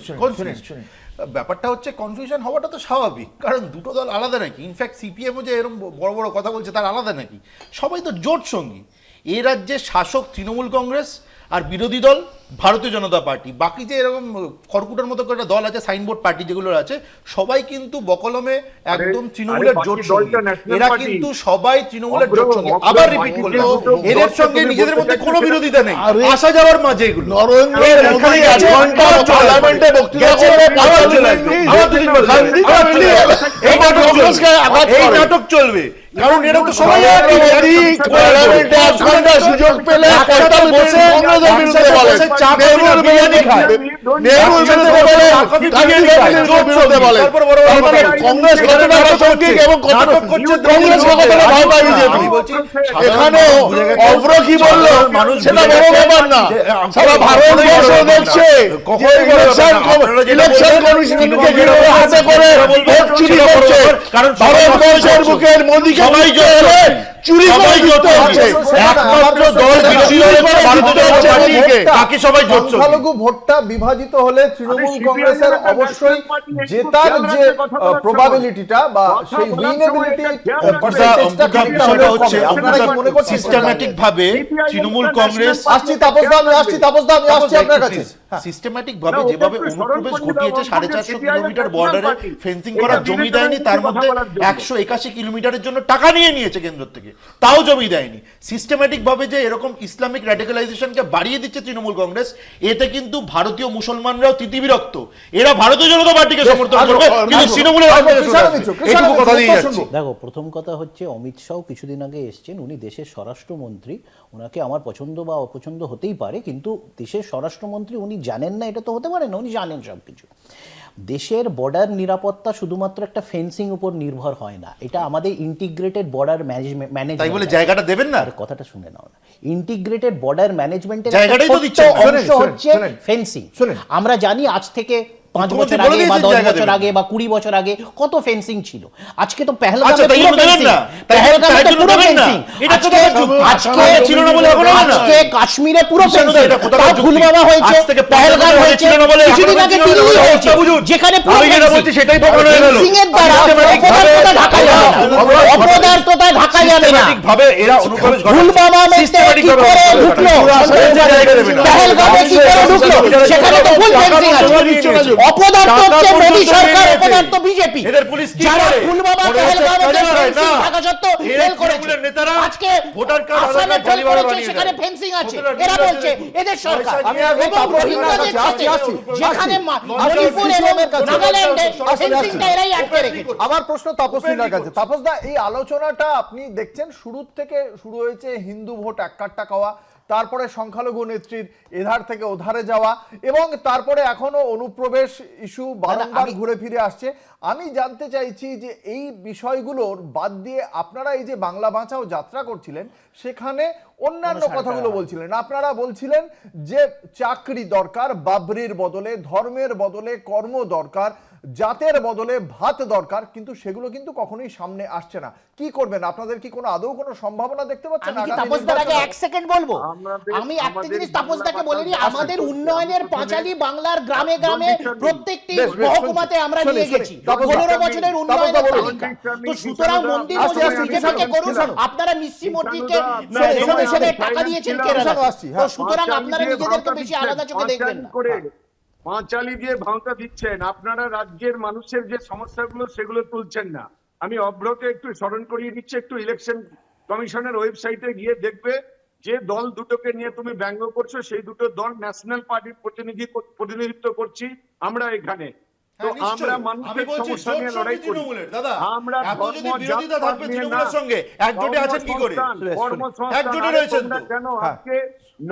ব্যাপারটা হচ্ছে কনফিউশন হওয়াটা তো স্বাভাবিক, কারণ দুটো দল আলাদা নাকি? ইনফ্যাক্ট সিপিএমও যে এরকম বড় বড় কথা বলছে তার আলাদা নাকি? সবাই তো জোট সঙ্গী। এ রাজ্যে শাসক তৃণমূল কংগ্রেস আর বিরোধী দল ভারতীয় জনতা পার্টি, বাকি যে এরকম খড়কুটার মতো একটা দল আছে, সাইনবোর্ড পার্টি যেগুলো আছে, সবাই কিন্তু বকলমে একদম তৃণমূলের জোট সঙ্গী। এরা কিন্তু সবাই তৃণমূলের জোট সঙ্গী। আবার রিপিট করলো, এদের সঙ্গে নিজেদের মধ্যে কোনো বিরোধিতা নেই, আসা যাওয়ার মাঝে এগুলো। নরেন্দ্র মোদী 1 ঘন্টা পার্লামেন্টে বক্তৃতা করবে, এই নাটক চলবে, কারণ এরা তো সবাই পার্লামেন্টে 1 ঘন্টা সুযোগ পেলে কথা বসে কংগ্রেসের বিরুদ্ধে বলে, নেহরুর বিরুদ্ধে খায়, নেহরুর বিরুদ্ধে বলে, গান্ধীর বিরুদ্ধে বলে। কংগ্রেস কতটা প্রাসঙ্গিক এবং কতটা কংগ্রেস কতটা ভয় পায় বিজেপি। এখানে অভ্র কি বললো সেটা বড় ব্যাপার না, সারা ভারতবর্ষ দেখছে ইলেকশন কমিশনকে কিভাবে হাতে করে ভোট চুরি করছে। কারণ ভারতবর্ষের বুকের মোদীকে চুরি করে জিততে হচ্ছে, একমাত্র দল বাকি সবাই সংখ্যালঘু ভোটটা বিভাজিত হলে তৃণমূল কংগ্রেসের অবশ্যই জেতার যে প্রবাবিলিটিটা বা সেই উইনেবিলিটি পার্সেন্টেজটা খানিকটা হলেও কমে। আপনারা কি মনে করছেন সিস্টেম্যাটিক ভাবে তৃণমূল কংগ্রেস আপনার কাছে সিস্টেম্যাটিক ভাবে যেভাবে অনুপ্রবেশ ঘটিয়েছে 450 কিলোমিটার বর্ডারে ফেন্সিং করা জমি দেয়নি, তার মধ্যে 181 কিলোমিটারের জন্য টাকা নিয়ে নিয়েছে কেন্দ্র থেকে, তাও জমি দেয়নি। সিস্টেম্যাটিক ভাবে যে এরকম ইসলামিক র্যাডিক্যালাইজেশনকে বাড়িয়ে দিচ্ছে তৃণমূল কংগ্রেস, এতে কিন্তু ভারতীয় মুসলমানরাও তিতিবিরক্ত। এরা ভারতীয় জনতা পার্টিকে সমর্থন করবে, কিন্তু তৃণমূলের এইটুকু কথা দিয়ে যাচ্ছে। দেখো, প্রথম কথা হচ্ছে অমিত শাহ কিছুদিন আগে এসছেন, উনি দেশের স্বরাষ্ট্রমন্ত্রী, ওনাকে আমার পছন্দ বা অপছন্দ হতেই পারে, কিন্তু দেশের স্বরাষ্ট্রমন্ত্রী উনি জানেন না এটা তো হতে পারে না, উনি জানেন সব কিছু। দেশের বর্ডার নিরাপত্তা শুধুমাত্র একটা ফেন্সিং উপর নির্ভর হয় না, এটা আমাদের ইন্টিগ্রেটেড বর্ডার ম্যানেজমেন্ট। তাই বলে জায়গাটা দেবেন না, কথাটা শুনে নাও না। ইন্টিগ্রেটেড বর্ডার ম্যানেজমেন্টের জায়গাটাই তো দিচ্ছে অংশ হচ্ছে ফেন্সিং। আমরা জানি আজ থেকে 5 বছর আগে বা 10 বছর আগে বা 20 বছর আগে কত ফেন্সিং ছিল। আজকে তো পেহেলগামে পুরো ফেন্সিং, আজকে কাশ্মীরে পুরো ফেন্সিং, পুলওয়ামা হয়েছে, পেহেলগাম হয়েছে, কিছুদিন আগে দিল্লি হয়েছে, যেখানে ফেন্সিং এর দ্বারা অপদার্থতা ঢাকা যাবে না। পুলওয়ামা কি করে ঢুকলো, পেহেলগামে কি করে ঢুকলো, সেখানে তো ফুল ফেন্সিং আছে। অপদার্থ হচ্ছে মোদী সরকার, অপদার্থ বিজেপি। যারা পুলওয়ামা পেহেলগামে ঢাকা সত্ত্বেও ফেল করেছে, আজকে ভোটার কার্ড সেখানে ফেন্সিং আছে, এরা বলছে এদের সরকার। এবং রোহিঙ্গাদের সাথে যেখানে মণিপুর এবং নাগাল্যান্ডে ফেন্সিংটা এরাই আটকে রেখেছে। আমার প্রশ্ন তাপসদার কাছে। তাপসদা, এই আলোচনাটা আপনি দেখছেন শুরু থেকে শুরু হয়েছে হিন্দু ভোট এক কাট্টা খাওয়া, তারপরে সংখ্যালঘু নেত্রীর এধার থেকে ওধারে যাওয়া, এবং তারপরে এখনো অনুপ্রবেশ ইস্যু বারংবার ঘুরে ফিরে আসছে। আমি জানতে চাইছি যে এই বিষয়গুলোর বাদ দিয়ে আপনারা এই যে বাংলা বাঁচাও যাত্রা করছিলেন, সেখানে অন্যান্য কথাগুলো বলছিলেন। আপনারা বলছিলেন যে চাকরি দরকার, বাবরির বদলে ধর্মের বদলে কর্ম দরকার, জাতের বদলে ভাত দরকার, কিন্তু সেগুলো কিন্তু কখনোই সামনে আসছে না। কি করবেন? আপনাদের কি কোনো আদৌ কোনো সম্ভাবনা দেখতে পাচ্ছেন? আমি তাপসদার আগে 1 সেকেন্ড বলবো, আমি একটা জিনিস তাপসদাকে বলে দিই, আমাদের উন্নয়নের পাঁচালী বাংলার গ্রামে গ্রামে প্রত্যেকটি মহকুমাতে আমরা নিয়ে গেছি 15 বছরের উন্নয়নের তালিকা। তো সুতরাং মন্দির মসজিদ বিজেপিকে করুন, আপনারা মিষ্টি মসজিদকে রেনোভেশনের টাকা দিয়েছেন কেরালা, তো সুতরাং আপনারা নিজেদেরকে বেশি আলাদা চোখে দেখবেন না। পাঁচালি দিয়ে ভাঁওতা দিচ্ছেন, আপনারা রাজ্যের মানুষের যে সমস্যাগুলো সেগুলো তুলছেন না। আমি অভ্রকে একটু স্মরণ করিয়ে দিচ্ছি, একটু ইলেকশন কমিশনের ওয়েবসাইটে গিয়ে দেখবে যে দল দুটোকে নিয়ে তুমি ব্যঙ্গ করছো, সেই দুটো দল ন্যাশনাল পার্টির প্রতিনিধিত্ব করছি আমরা এখানে। তো আমরা মানুষের সমস্যা নিয়ে লড়াই করি। আমরা বিরোধিতা থাকবে তৃণমূলের সঙ্গে, একজোটে আছেন কি করে? একজোটে রয়েছেন তো কেন? আজকে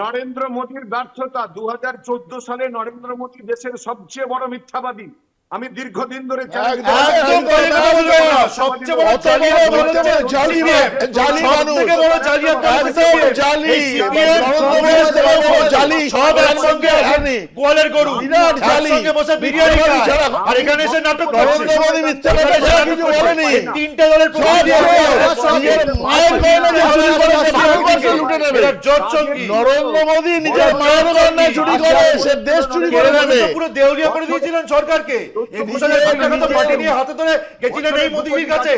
নরেন্দ্র মোদীর ব্যর্থতা, 2014 সালে নরেন্দ্র মোদী দেশের সবচেয়ে বড় মিথ্যাবাদী। আমি দীর্ঘদিন ধরে জানি গোয়ালের গরু বিরাট জালি একসঙ্গে বসে বিরিয়ানি খায় আর এখানে এসে নাটক করছে। নরেন্দ্র মোদী মিথ্যা কথা ছাড়া কিছু বলেনি। তিনটে দলের নিজের মায়ের গয়না যে চুরি করে সে ভারতবর্ষ লুটে নেবে। নরেন্দ্র মোদী নিজের মায়ের গয়না চুরি করে সে দেশ চুরি করে নেবে। পুরো দেউলিয়া করে দিয়েছিলেন সরকারকে। এই ঘোষণার টাকা তো পার্টি নিয়ে হাতে ধরে গেছিলেন এই মোদিজির কাছে।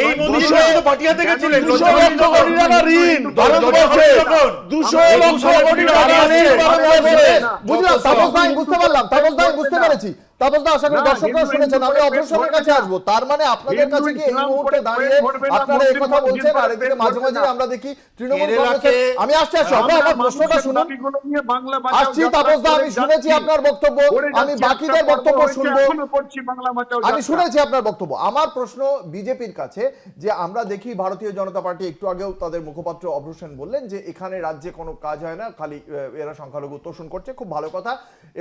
এই মোদিজির কাছে তো পার্টি হাতে গেছিলেন। 200 লক্ষ কোটি টাকা ঋণ ভারতবর্ষে 200 লক্ষ কোটি টাকা ঋণ ভারতবর্ষে। বুঝলাম তাপস ভাই, বুঝতে পারলাম তাপস ভাই, বুঝতে পেরেছি তাপস দা। আশা করি দর্শকরা শুনেছেন। আমি অবসরের কাছে আসবো। তার মানে আপনাদের কাছে কি এই মুহূর্তে দাঁড়িয়ে আপনারা এই কথা বলছেন আর এদিকে মাঝে মাঝে আমরা দেখি তৃণমূল কংগ্রেসের, আমি আসছি আমার প্রশ্নটা শুনুন, আসছি তাপস দা। আমি শুনেছি আপনার বক্তব্য, আমি বাকিদের বক্তব্য শুনবো। আমি শুনেছি আপনার বক্তব্য। আমার প্রশ্ন বিজেপির কাছে যে আমরা দেখি ভারতীয় জনতা পার্টি একটু আগেও তাদের মুখপাত্র অভ্র সেন বললেন যে এখানে রাজ্যে কোনো কাজ হয় না, খালি এরা সংখ্যালঘু তোষণ করছে, খুব ভালো কথা।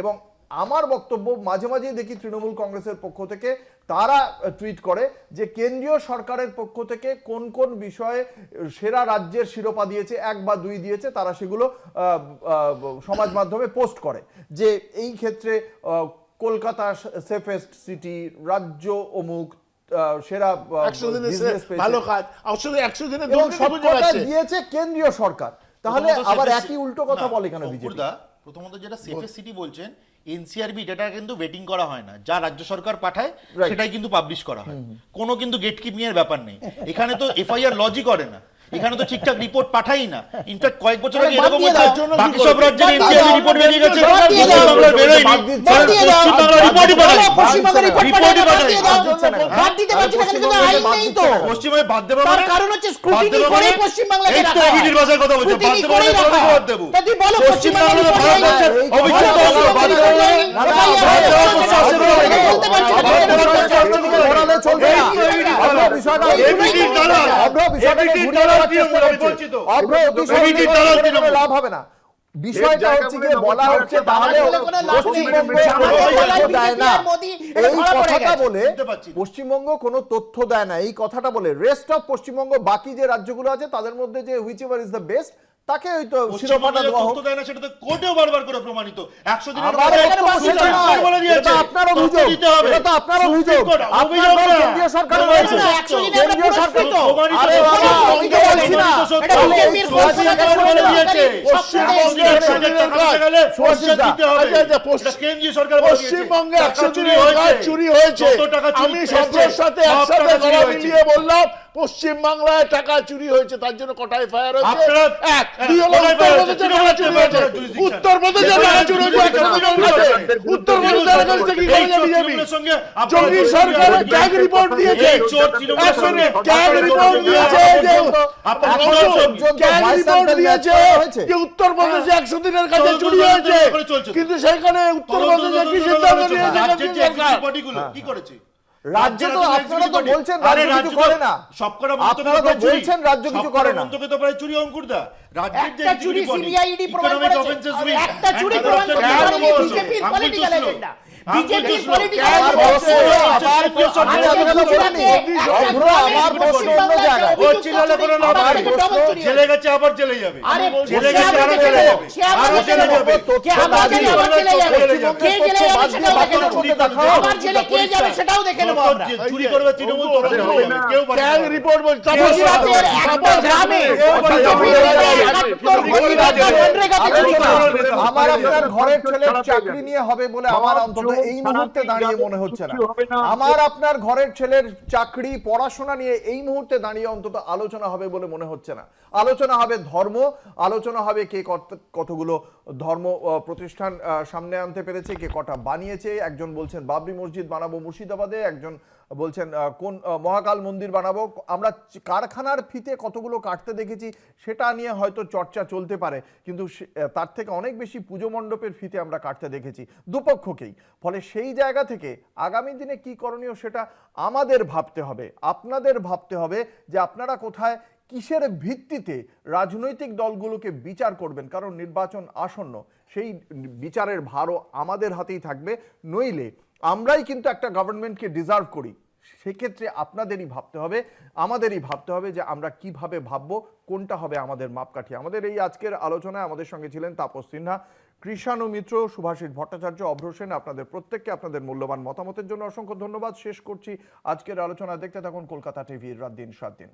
এবং আমার বক্তব্য মাঝে মাঝে দেখি তৃণমূল কংগ্রেসের পক্ষ থেকে তারা টুইট করে যে কেন্দ্রীয় সরকারের পক্ষ থেকে কোন কোন বিষয়ে সেরা রাজ্যের শিরোপা দিয়েছে, 1 বা 2 দিয়েছে, তারা সেগুলো সমাজ মাধ্যমে পোস্ট করে যে এই ক্ষেত্রে কলকাতা সেফেস্ট সিটি, রাজ্য অমুক, সেরা ভালো কাজ আসলে 100 দিনে এবং সবকটা দিয়েছে কেন্দ্রীয় সরকার। তাহলে আবার একই উল্টো কথা বলে কেন বিজেপি? প্রথমত যেটা সেফেস্ট সিটি বলছেন, এনসিআরবি ডেটা কিন্তু ওয়েটিং করা হয় না, যা রাজ্য সরকার পাঠায় সেটাই কিন্তু পাবলিশ করা হয়। কোনো কিন্তু গেট কিপিং এর ব্যাপার নেই এখানে। তো এফআইআর লজি করে না, এখানে তো ঠিকঠাক রিপোর্ট পাঠাই না। ইনফ্যাক্ট কয়েক বছর আগে এরকম হচ্ছে বাকি সব রাজ্যের এনসিআরবি রিপোর্ট বেরিয়ে গেছে, পশ্চিমবাংলার বেরোয়নি। পশ্চিমবাংলার রিপোর্টই পাঠায়, রিপোর্টই পাঠায়। বাদ দিতে পারছি না কিন্তু আইন নেই তো। পশ্চিমবঙ্গে বাদ দেবো তার কারণ হচ্ছে স্ক্রুটিনি করে পশ্চিমবাংলাকে এই তো রাখা। এবিটির ভাষায় কথা বলছে, বাদ দেবো না তো বাদ দেবো। তা তুই বলো পশ্চিমবাংলার পশ্চিমবাংলার ভারতবর্ষের অবিচ্ছেদ্য অঙ্গ, বাদ দেবো না। বলতে পারছি না। লাভ হবে না। বিষয়টা হচ্ছে যে বলা হচ্ছে তাহলে এই কথাটা বলে পশ্চিমবঙ্গ কোনো তথ্য দেয় না, এই কথাটা বলে রেস্ট অফ পশ্চিমবঙ্গ, বাকি যে রাজ্যগুলো আছে তাদের মধ্যে যে which ever is the best তাকে হয়তো শিরোপাটা দেওয়া হোক। দেয় না, সেটা তো কোর্টেও বারবার করে প্রমাণিত। 100 দিনের আপনার অভিযোগ, এটা তো আপনার অভিযোগ, আপনার দল কেন্দ্রীয় সরকার রয়েছে, কেন্দ্রীয় সরকার তো আরে বাবা অভিযোগ বলছি না, এটা বিজেপির ঘোষণা করে দিয়েছে। পশ্চিমবঙ্গে 100 দিনের কাজ গেলে দিতে হবে। আচ্ছা কেন্দ্রীয় সরকার পশ্চিমবঙ্গে 100 দিনের কাজ চুরি হয়েছে। আমি সবার সাথে একসাথে গলা মিলিয়ে বললাম পশ্চিমবাংলায় টাকা চুরি হয়েছে, তার জন্য কটা এফআইআর হয়েছে? এক। দুই হলো উত্তরপ্রদেশে টাকা চুরি হয়েছে, উত্তরপ্রদেশের কাছে কি করে বিজেপি? যোগী সরকার ট্যাগ রিপোর্ট দিয়েছে, ট্যাগ রিপোর্ট দিয়েছে যে উত্তরপ্রদেশে 100 দিনের কাছে চুরি হয়েছে, কিন্তু সেখানে উত্তরপ্রদেশে কি সিদ্ধান্ত নিয়েছে কি করেছে? রাজ্য তো আপনারা তো বলছেন রাজ্য কিছু করে না, সবকটা আপনারা তো বলছেন রাজ্য কিছু করে না। মন্তব্য তো প্রায় চুরি অঙ্কুরদা। রাজ্যের যে একটা চুরি সিবিআইডি প্রমাণ করেছে, একটা চুরি প্রমাণ করেছে বিজেপির পলিটিক্যাল এজেন্ডা, বিজেপির পলিটিক্যাল আমার প্রশ্ন অন্য জায়গায়। জেলে গেছে, আবার জেলে যাবে, জেলে গেছে, আরো জেলে যাবে, আরো জেলে যাবে, সেটাও দেখে নেবো আমরা। চুরি করবে তৃণমূল, কেউ ট্যাগ রিপোর্ট বলছে আমার আপনার ঘরের ছেলের চাকরি নিয়ে হবে বলে আমার অন্তত এই মুহূর্তে দাঁড়িয়ে মনে হচ্ছে না। আমার আপনার ঘরের ছেলের চাকরি পড়াশোনা নিয়ে এই মুহূর্তে দাঁড়িয়ে অন্তত আলোচনা হবে বলে মনে হচ্ছে না। আলোচনা হবে ধর্ম, আলোচনা হবে কে কতগুলো ধর্ম প্রতিষ্ঠান সামনে আনতে পেরেছে, কে কটা বানিয়েছে। একজন বলছেন বাবরি মসজিদ বানাবো মুর্শিদাবাদে, একজন বলছেন কোন মহাকাল মন্দির বানাবো। আমরা কারখানার ফিতে কতগুলো কাটতে দেখেছি সেটা নিয়ে হয়তো চর্চা চলতে পারে, কিন্তু তার থেকে অনেক বেশি পুজো মণ্ডপের ফিতে আমরা কাটতে দেখেছি দুপক্ষকেই। ফলে সেই জায়গা থেকে আগামী দিনে কি করণীয় সেটা আমাদের ভাবতে হবে, আপনাদের ভাবতে হবে যে আপনারা কোথায় কিসের ভিত্তিতে রাজনৈতিক দলগুলোকে বিচার করবেন, কারণ নির্বাচন আসন্ন, সেই বিচারের ভারও আমাদের হাতেই থাকবে। নইলে আমরাই কিন্তু একটা গভর্নমেন্টকে ডিজার্ভ করি, সেক্ষেত্রে আপনাদেরই ভাবতে হবে, আমাদেরই ভাবতে হবে যে আমরা কিভাবে ভাববো, কোনটা হবে আমাদের মাপকাঠি। আমাদের এই আজকের আলোচনায় আমাদের সঙ্গে ছিলেন তাপস সিনহা, কৃষাণু মিত্র, শুভাশিস ভট্টাচার্য, অভ্র সেন। আপনাদের প্রত্যেককে আপনাদের মূল্যবান মতামতের জন্য অসংখ্য ধন্যবাদ। শেষ করছি আজকের আলোচনা। দেখতে থাকুন কলকাতা টিভির রাত দিন 7 দিন।